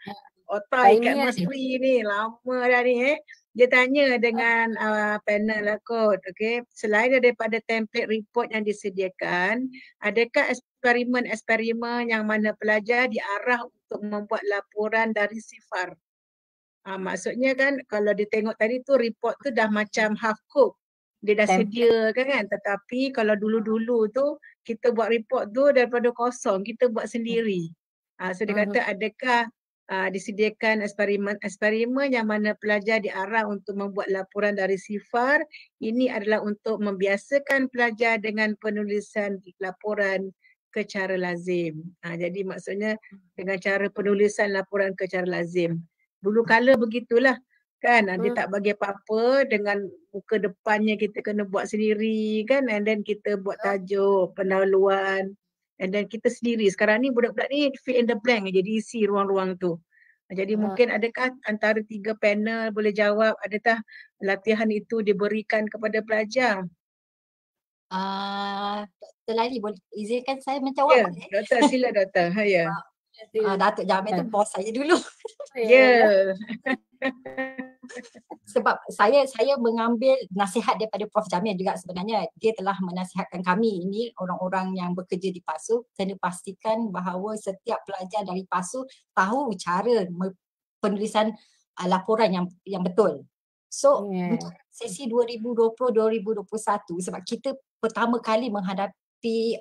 otai chemistry ni lama dah ni Dia tanya dengan panel lah kot. Okay. Selain daripada template report yang disediakan, adakah eksperimen-eksperimen yang mana pelajar diarah untuk membuat laporan dari sifar? Maksudnya kan kalau dia tengok tadi tu report tu dah macam half cook. Dia dah sedia kan. Tetapi kalau dulu-dulu tu kita buat report tu daripada kosong, kita buat sendiri. So dia kata adakah disediakan eksperimen yang mana pelajar diarah untuk membuat laporan dari sifar. Ini adalah untuk membiasakan pelajar dengan penulisan laporan ke cara lazim. Jadi maksudnya dengan cara penulisan laporan ke cara lazim. Dulu kala begitulah kan, dia tak bagi apa-apa dengan muka depannya kita kena buat sendiri kan, and then kita buat tajuk, pendahuluan. And then kita sendiri. Sekarang ni budak-budak ni fill in the blank je, diisi ruang-ruang tu. Jadi mungkin adakah antara 3 panel boleh jawab, adakah latihan itu diberikan kepada pelajar? Dr. Laili boleh izinkan saya menjawab? Ya, doktor sila doktor. Ya. Datuk Jamil tu bos saya dulu. Ya. Sebab saya mengambil nasihat daripada Prof Jamil juga sebenarnya. Dia telah menasihatkan kami ini orang-orang yang bekerja di PASU kena pastikan bahawa setiap pelajar dari PASU tahu cara penulisan laporan yang betul. So untuk sesi 2020-2021 sebab kita pertama kali menghadapi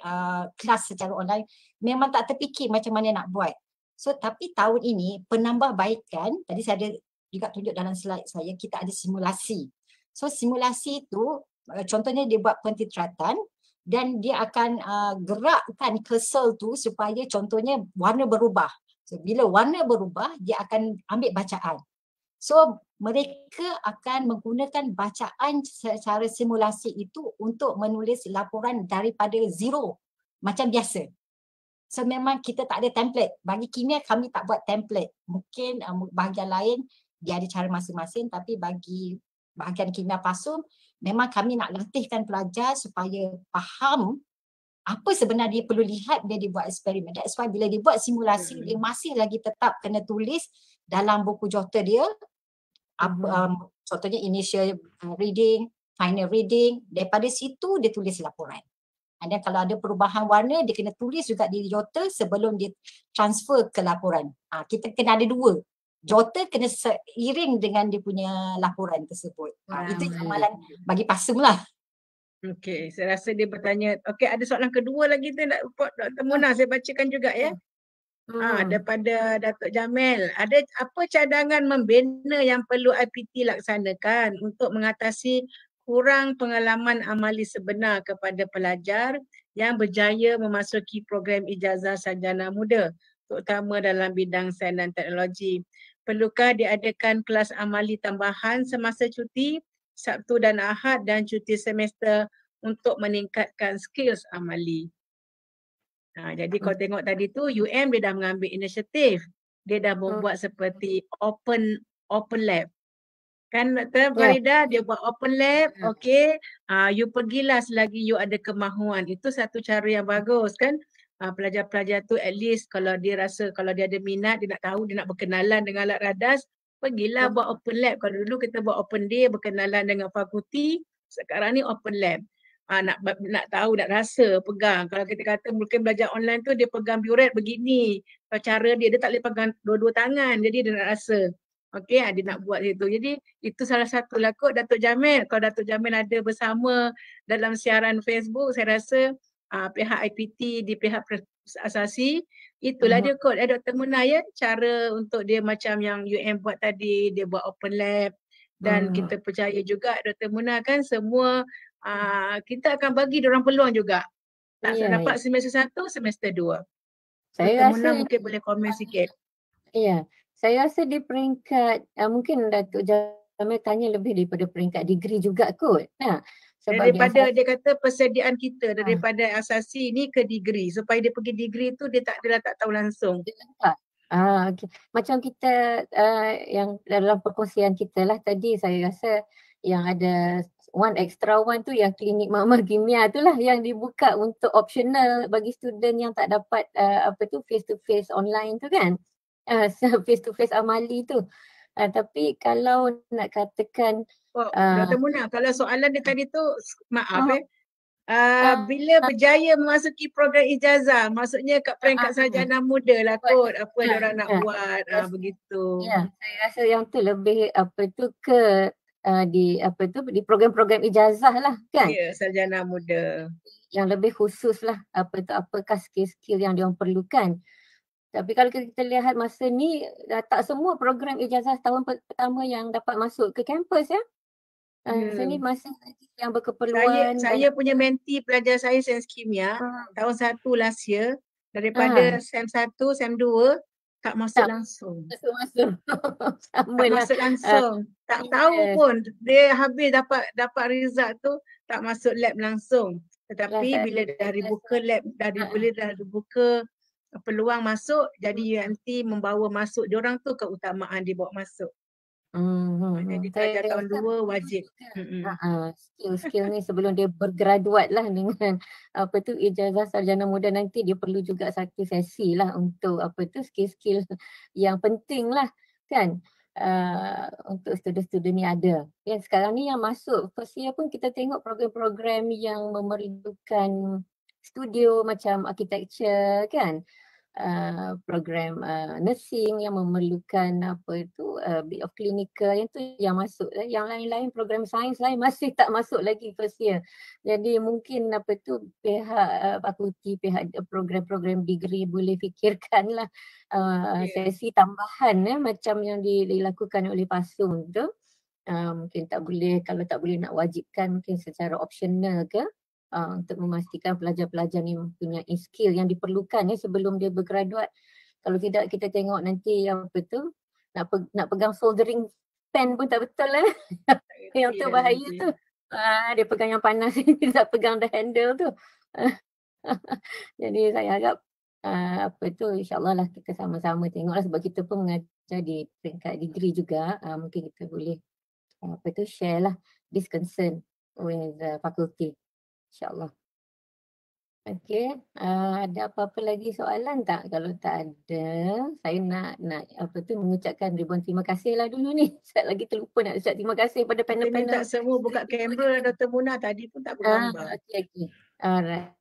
kelas secara online memang tak terfikir macam mana nak buat. So tapi tahun ini penambahbaikan, tadi saya ada juga tunjuk dalam slide saya, kita ada simulasi. So simulasi tu contohnya dia buat pentitratan dan dia akan gerakkan cursor tu supaya contohnya warna berubah. So bila warna berubah dia akan ambil bacaan. So mereka akan menggunakan bacaan secara simulasi itu untuk menulis laporan daripada zero macam biasa. So memang kita tak ada template. Bagi kimia kami tak buat template. Mungkin bahagian lain dia ada cara masing-masing, tapi bagi bahagian kimia PASUM memang kami nak latihkan pelajar supaya faham apa sebenarnya dia perlu lihat bila dia buat eksperimen. That's why bila dia buat simulasi, dia masih lagi tetap kena tulis dalam buku jota dia apa contohnya initial reading, final reading. Daripada situ dia tulis laporan. Dan kalau ada perubahan warna, dia kena tulis juga di jota sebelum dia transfer ke laporan. Kita kena ada dua. Jota kena seiring dengan dia punya laporan tersebut. Itu amalan bagi PASUM lah. Okey, saya rasa dia bertanya. Okey, ada soalan kedua lagi tu Dr. Mona, saya bacakan juga ya. Daripada Datuk Jamil. Ada apa cadangan membina yang perlu IPT laksanakan untuk mengatasi kurang pengalaman amali sebenar kepada pelajar yang berjaya memasuki program ijazah sarjana muda, terutama dalam bidang sains dan teknologi. Perlukah diadakan kelas amali tambahan semasa cuti Sabtu dan Ahad dan cuti semester untuk meningkatkan skills amali? Jadi kalau tengok tadi tu UM dia dah mengambil inisiatif. Dia dah membuat seperti open lab. Kan Dr. Farida dia buat open lab. Okey, you pergilah selagi you ada kemahuan. Itu satu cara yang bagus kan. Pelajar-pelajar tu at least kalau dia rasa kalau dia ada minat, dia nak tahu, dia nak berkenalan dengan alat radas, pergilah buat open lab. Kalau dulu kita buat open day berkenalan dengan fakulti, sekarang ni open lab. Nak tahu, nak rasa, pegang. Kalau kita kata mungkin belajar online tu dia pegang buret begini. Cara dia tak boleh pegang dua-dua tangan. Jadi dia nak rasa. Okey, dia nak buat itu. Jadi itu salah satu lah kot Datuk Jamil. Kalau Datuk Jamil ada bersama dalam siaran Facebook, saya rasa pihak IPT di pihak asasi, itulah dia kot Dr. Muna ya, cara untuk dia macam yang UM buat tadi, dia buat open lab dan kita percaya juga Dr. Muna kan semua kita akan bagi diorang peluang juga. Tak dapat semester 1, semester 2. Dr. Muna mungkin boleh komen sikit. Ya, saya rasa di peringkat mungkin Datuk Jamil tanya lebih daripada peringkat degree juga kot. Sebab daripada dia kata persediaan kita daripada asasi ni ke degree, supaya dia pergi degree tu dia tak tahu langsung. Okay. Macam kita yang dalam perkongsian kita lah tadi, saya rasa yang ada extra one tu yang klinik makmal kimia tu lah yang dibuka untuk optional bagi student yang tak dapat face to face online tu kan. Face to face amali tu. Tapi kalau nak katakan Dr. Muna, kalau soalan dia tadi tu maaf bila berjaya memasuki program ijazah, maksudnya kat peringkat sarjana muda lah kot apa diorang nak buat begitu. Ya, saya rasa yang tu lebih di program-program ijazah lah kan. Ya, sarjana muda. Yang lebih khusus lah apakah skill-skill yang diorang perlukan. Tapi kalau kita lihat masa ni tak semua program ijazah tahun pertama yang dapat masuk ke kampus ya. Sini masih yang berkeperluan. Saya punya menti pelajar saya sains kimia tahun 1 last year daripada SEM 1, SEM 2 tak masuk langsung. Masuk langsung. Tak tahu pun dia habis dapat result tu tak masuk lab langsung. Tetapi bila dah dibuka lab, dah dibuka peluang masuk, jadi UMT membawa masuk diorang tu keutamaan dibawa masuk. Jadi pelajar tahun 2 wajib. Skill ni sebelum dia bergraduat lah dengan ijazah sarjana muda nanti dia perlu juga satu sesi lah untuk skill-skill yang penting lah kan untuk student-student ni ada. Yang sekarang ni yang masuk first year pun kita tengok program-program yang memerlukan studio macam architecture kan. Program nursing yang memerlukan bit of clinical yang tu yang masuk. Yang lain-lain program sains lain masih tak masuk lagi first year. Jadi mungkin pihak fakulti, pihak program-program degree boleh fikirkan lah sesi tambahan macam yang dilakukan oleh PASUM tu. Mungkin tak boleh, kalau tak boleh nak wajibkan mungkin secara optional ke. Untuk memastikan pelajar-pelajar ni mempunyai skill yang diperlukan sebelum dia bergraduat. Kalau tidak kita tengok nanti nak pegang soldering pen pun tak betul yang tu bahaya tu. Dia pegang yang panas dia tak pegang the handle tu. Jadi saya harap insyaAllah lah kita sama-sama tengoklah sebab kita pun mengajar di peringkat degree juga. Mungkin kita boleh share lah this concern with faculty. InsyaAllah. Okey, ada apa-apa lagi soalan tak? Kalau tak ada, saya nak mengucapkan ribuan terima kasih lah dulu ni. Sekejap lagi terlupa nak ucap terima kasih pada Kita minta panel-panel. semua buka kamera Dr. Munah, tadi pun tak bergambar. Okey. Alright.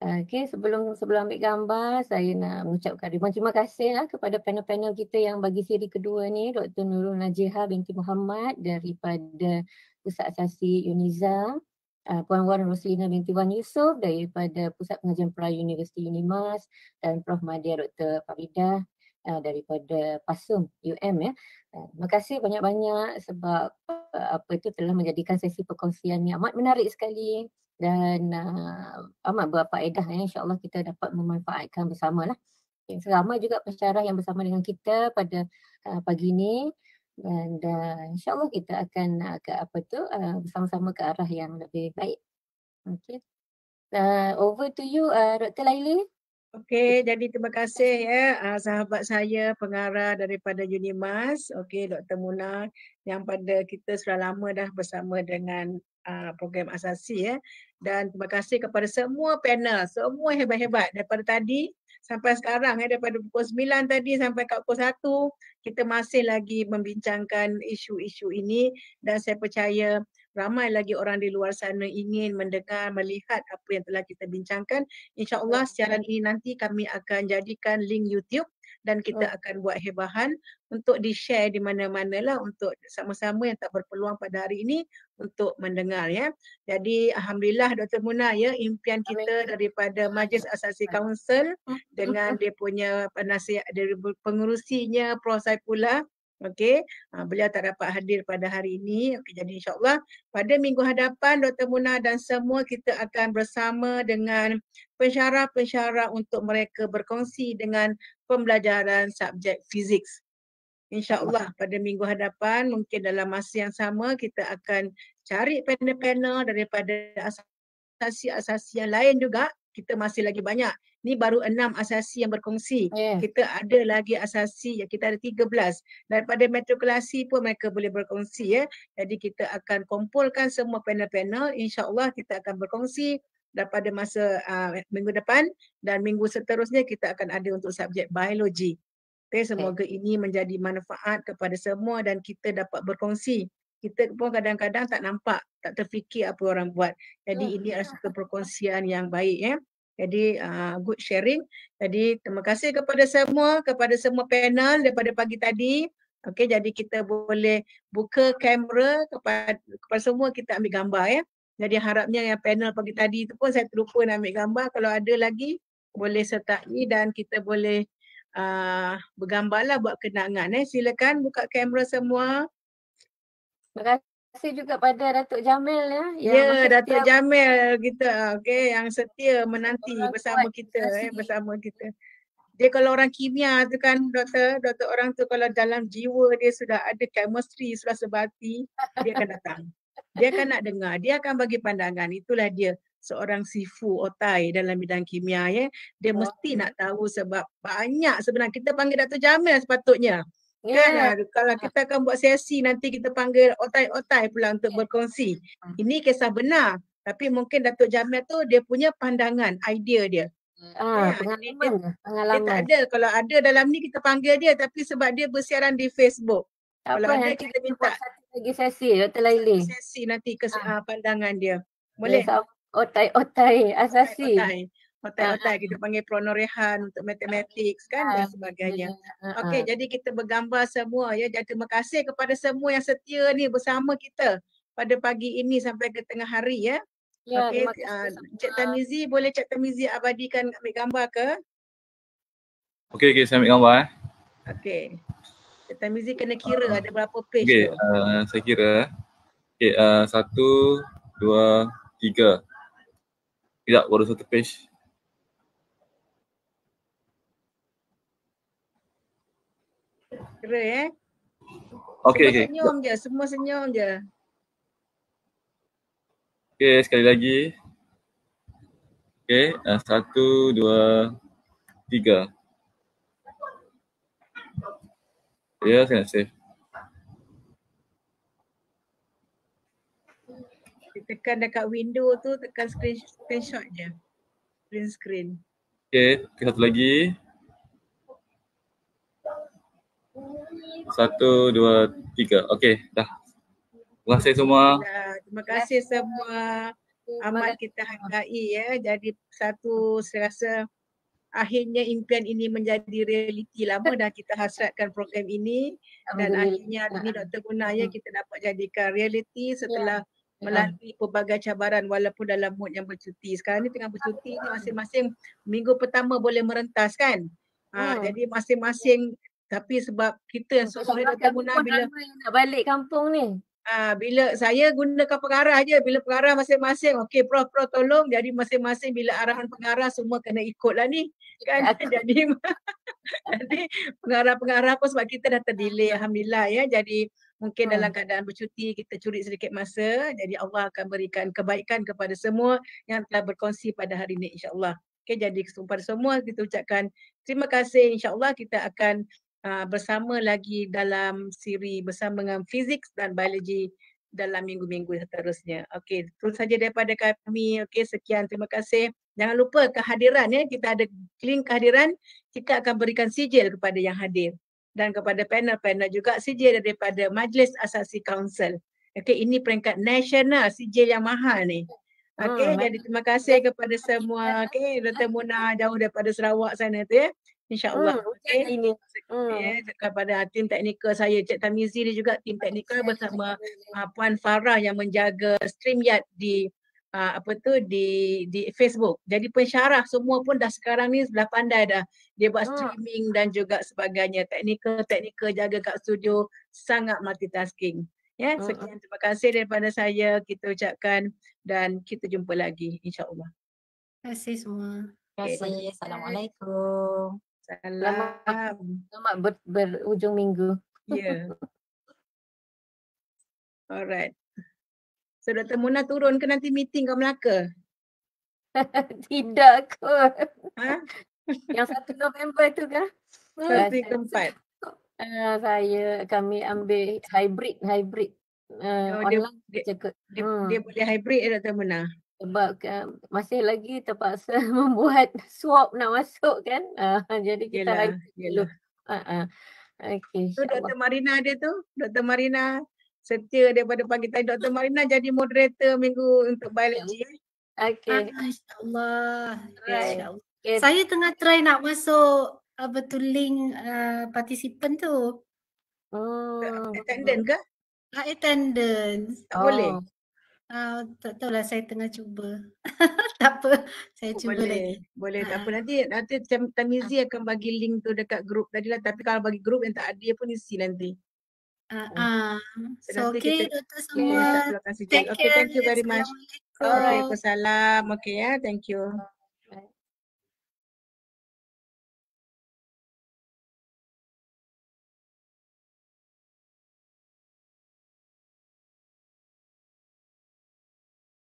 Okey, sebelum ambil gambar, saya nak mengucapkan ribuan terima kasih lah kepada panel-panel kita yang bagi siri kedua ni, Dr. Nurul Najiha binti Muhammad daripada Pusat Asasi Uniza, Puan Wan Roslina binti Wan Yusof daripada Pusat Pengajian Pelayu Universiti Unimas, dan Prof. Madia Dr. Faridah daripada PASUM UM ya. Terima kasih banyak-banyak sebab telah menjadikan sesi perkongsian yang amat menarik sekali dan amat berfaedah ya. InsyaAllah kita dapat memanfaatkan bersama lah. Ramai juga pensyarah yang bersama dengan kita pada pagi ini, dan insyaAllah kita akan bersama-sama ke arah yang lebih baik. Okay. Over to you Dr. Laili. Okey, jadi terima kasih ya sahabat saya pengarah daripada Unimas, okey Dr. Munah yang pada kita sudah lama dah bersama dengan program asasi ya. Dan terima kasih kepada semua panel, semua hebat-hebat daripada tadi sampai sekarang ya, daripada pukul 9 tadi sampai ke pukul 1 kita masih lagi membincangkan isu-isu ini, dan saya percaya ramai lagi orang di luar sana ingin mendengar, melihat apa yang telah kita bincangkan. InsyaAllah siaran ini nanti kami akan jadikan link YouTube dan kita akan buat hebahan untuk di-share di mana-mana lah untuk sama-sama yang tak berpeluang pada hari ini untuk mendengar ya. Jadi Alhamdulillah Dr. Munah ya, impian kita daripada Majlis Asasi Council dengan dia punya penasihat dari pengurusinya Prof. Saifullah. Okey, beliau tak dapat hadir pada hari ini. Okey, jadi insyaAllah pada minggu hadapan Dr. Munah dan semua kita akan bersama dengan pensyarah-pensyarah untuk mereka berkongsi dengan pembelajaran subjek fizik. InsyaAllah pada minggu hadapan mungkin dalam masa yang sama kita akan cari panel-panel daripada asasi-asasi yang lain juga. Kita masih lagi banyak. Ni baru 6 asasi yang berkongsi. Kita ada lagi asasi, kita ada 13. Daripada matrikulasi pun mereka boleh berkongsi ya. Jadi kita akan kumpulkan semua panel-panel. InsyaAllah kita akan berkongsi daripada masa minggu depan, dan minggu seterusnya kita akan ada untuk subjek biologi. Okay, semoga ini menjadi manfaat kepada semua dan kita dapat berkongsi. Kita pun kadang-kadang tak nampak, tak terfikir apa orang buat. Jadi ini adalah satu perkongsian yang baik ya. Jadi good sharing. Jadi terima kasih kepada semua panel daripada pagi tadi. Okey, jadi kita boleh buka kamera kepada semua, kita ambil gambar ya. Jadi harapnya yang panel pagi tadi tu pun saya terlupa nak ambil gambar. Kalau ada lagi boleh sertai dan kita boleh bergambarlah buat kenangan. Silakan buka kamera semua. Terima kasih juga pada Datuk Jamil ya. Ya, Datuk Jamil kita, okey, yang setia menanti bersama kita bersama kita. Dia kalau orang kimia tu kan doktor orang tu kalau dalam jiwa dia sudah ada chemistry, sudah sebati, dia akan datang. Dia akan nak dengar, dia akan bagi pandangan. Itulah dia seorang sifu otai dalam bidang kimia ya. Dia mesti nak tahu sebab banyak sebenarnya. Kita panggil Datuk Jamil sepatutnya. Kan kalau kita akan buat sesi nanti kita panggil otai-otai pula untuk berkongsi. Ini kisah benar, tapi mungkin Datuk Jamil tu dia punya pandangan, idea dia. Pengalaman. Dia tak ada, kalau ada dalam ni kita panggil dia, tapi sebab dia bersiaran di Facebook. Kalau ada kita minta lagi sesi Dr. Laili. Sesi nanti ke pandangan dia. Boleh? Otai asasi. Otai kita panggil Prof. Norehan untuk matematik kan dan sebagainya. Okey, jadi kita bergambar semua ya. Jadi terima kasih kepada semua yang setia ni bersama kita pada pagi ini sampai ke tengah hari ya. Okey, Cik Tamizi, boleh Cik Tamizi abadikan ambil gambar ke? Okey, saya ambil gambar Okey. Cik Tamizi kena kira ada berapa page tu. Okey, saya kira. Okey, 1, 2, 3. Sekejap, baru satu page. Kira Okey. Senyum je, semua senyum je. Okey, sekali lagi. Okey, 1, 2, 3. Ya, saya nak save. Tekan dekat window tu, tekan screenshot je. Screen. Okay, satu lagi. 1, 2, 3. Okay, dah. Terima kasih semua. Terima kasih semua amat kita hargai ya. Jadi satu saya rasa akhirnya impian ini menjadi realiti. Lama dah kita hasratkan program ini dan akhirnya hari ini Dr. Munah ya kita dapat jadikan realiti setelah melalui pelbagai cabaran walaupun dalam mood yang bercuti. Sekarang ni tengah bercuti ni masing-masing minggu pertama boleh merentas kan. Jadi masing-masing tapi sebab kita seorang Dr. Munah bila nak balik kampung ni. Bila saya gunakan pengarah je, bila pengarah masing-masing, okey Prof tolong, jadi masing-masing bila arahan pengarah semua kena ikut lah ni kan. Jadi pengarah-pengarah pun sebab kita dah terdelay Alhamdulillah ya, jadi mungkin dalam keadaan bercuti kita curi sedikit masa, jadi Allah akan berikan kebaikan kepada semua yang telah berkongsi pada hari ini insyaAllah. Okay, jadi kepada semua kita ucapkan terima kasih, insyaAllah kita akan bersama lagi dalam siri bersama dengan fizik dan biologi dalam minggu-minggu seterusnya. Okey, itu saja daripada kami. Okey, sekian, terima kasih. Jangan lupa kehadiran ya, kita ada link kehadiran, kita akan berikan sijil kepada yang hadir dan kepada panel-panel juga sijil daripada Majlis Asasi Kaunsil. Okey, ini peringkat nasional sijil yang mahal ni. Okey, jadi terima kasih kepada semua. Okey, Dr. Munah jauh daripada Sarawak sana tu ya. InsyaAllah. Okay. Kepada tim teknikal saya, Cik Tamizi ni juga tim teknikal bersama Puan Farah yang menjaga StreamYard di di Facebook. Jadi pensyarah semua pun dah sekarang ni dah pandai dah. Dia buat streaming dan juga sebagainya. Teknikal jaga kat studio sangat multitasking. Ya, sekian terima kasih daripada saya kita ucapkan dan kita jumpa lagi insya-Allah. Terima kasih semua. Terima kasih. Assalamualaikum. Selamat berhujung minggu. Ya. Alright. So Dr. Munah turun ke nanti meeting kat Melaka? Tidak kot. Yang 1 November tu kan? 1 ke 4? Kami ambil hybrid. Online dia boleh hybrid Dr. Munah? Sebab masih lagi terpaksa membuat swab nak masuk kan. Jadi kita hybrid dulu. Okay, so Dr. Marina ada tu. Dr. Marina setia daripada pagi tadi. Dr. Marina jadi moderator minggu untuk biologi. Okay. InsyaAllah. Okay. Saya tengah try nak masuk link participant tu. Attendant ke? Attendance. Tak boleh? Tak tahulah, saya tengah cuba. Tak apa, saya cuba lagi. Boleh, tak apa. Nanti Tamizi akan bagi link tu dekat grup tadi lah. Tapi kalau bagi grup yang tak ada pun isi nanti. So okay, Dr. semua. Take care. Thank you very much. Waalaikumsalam. Okay ya, thank you.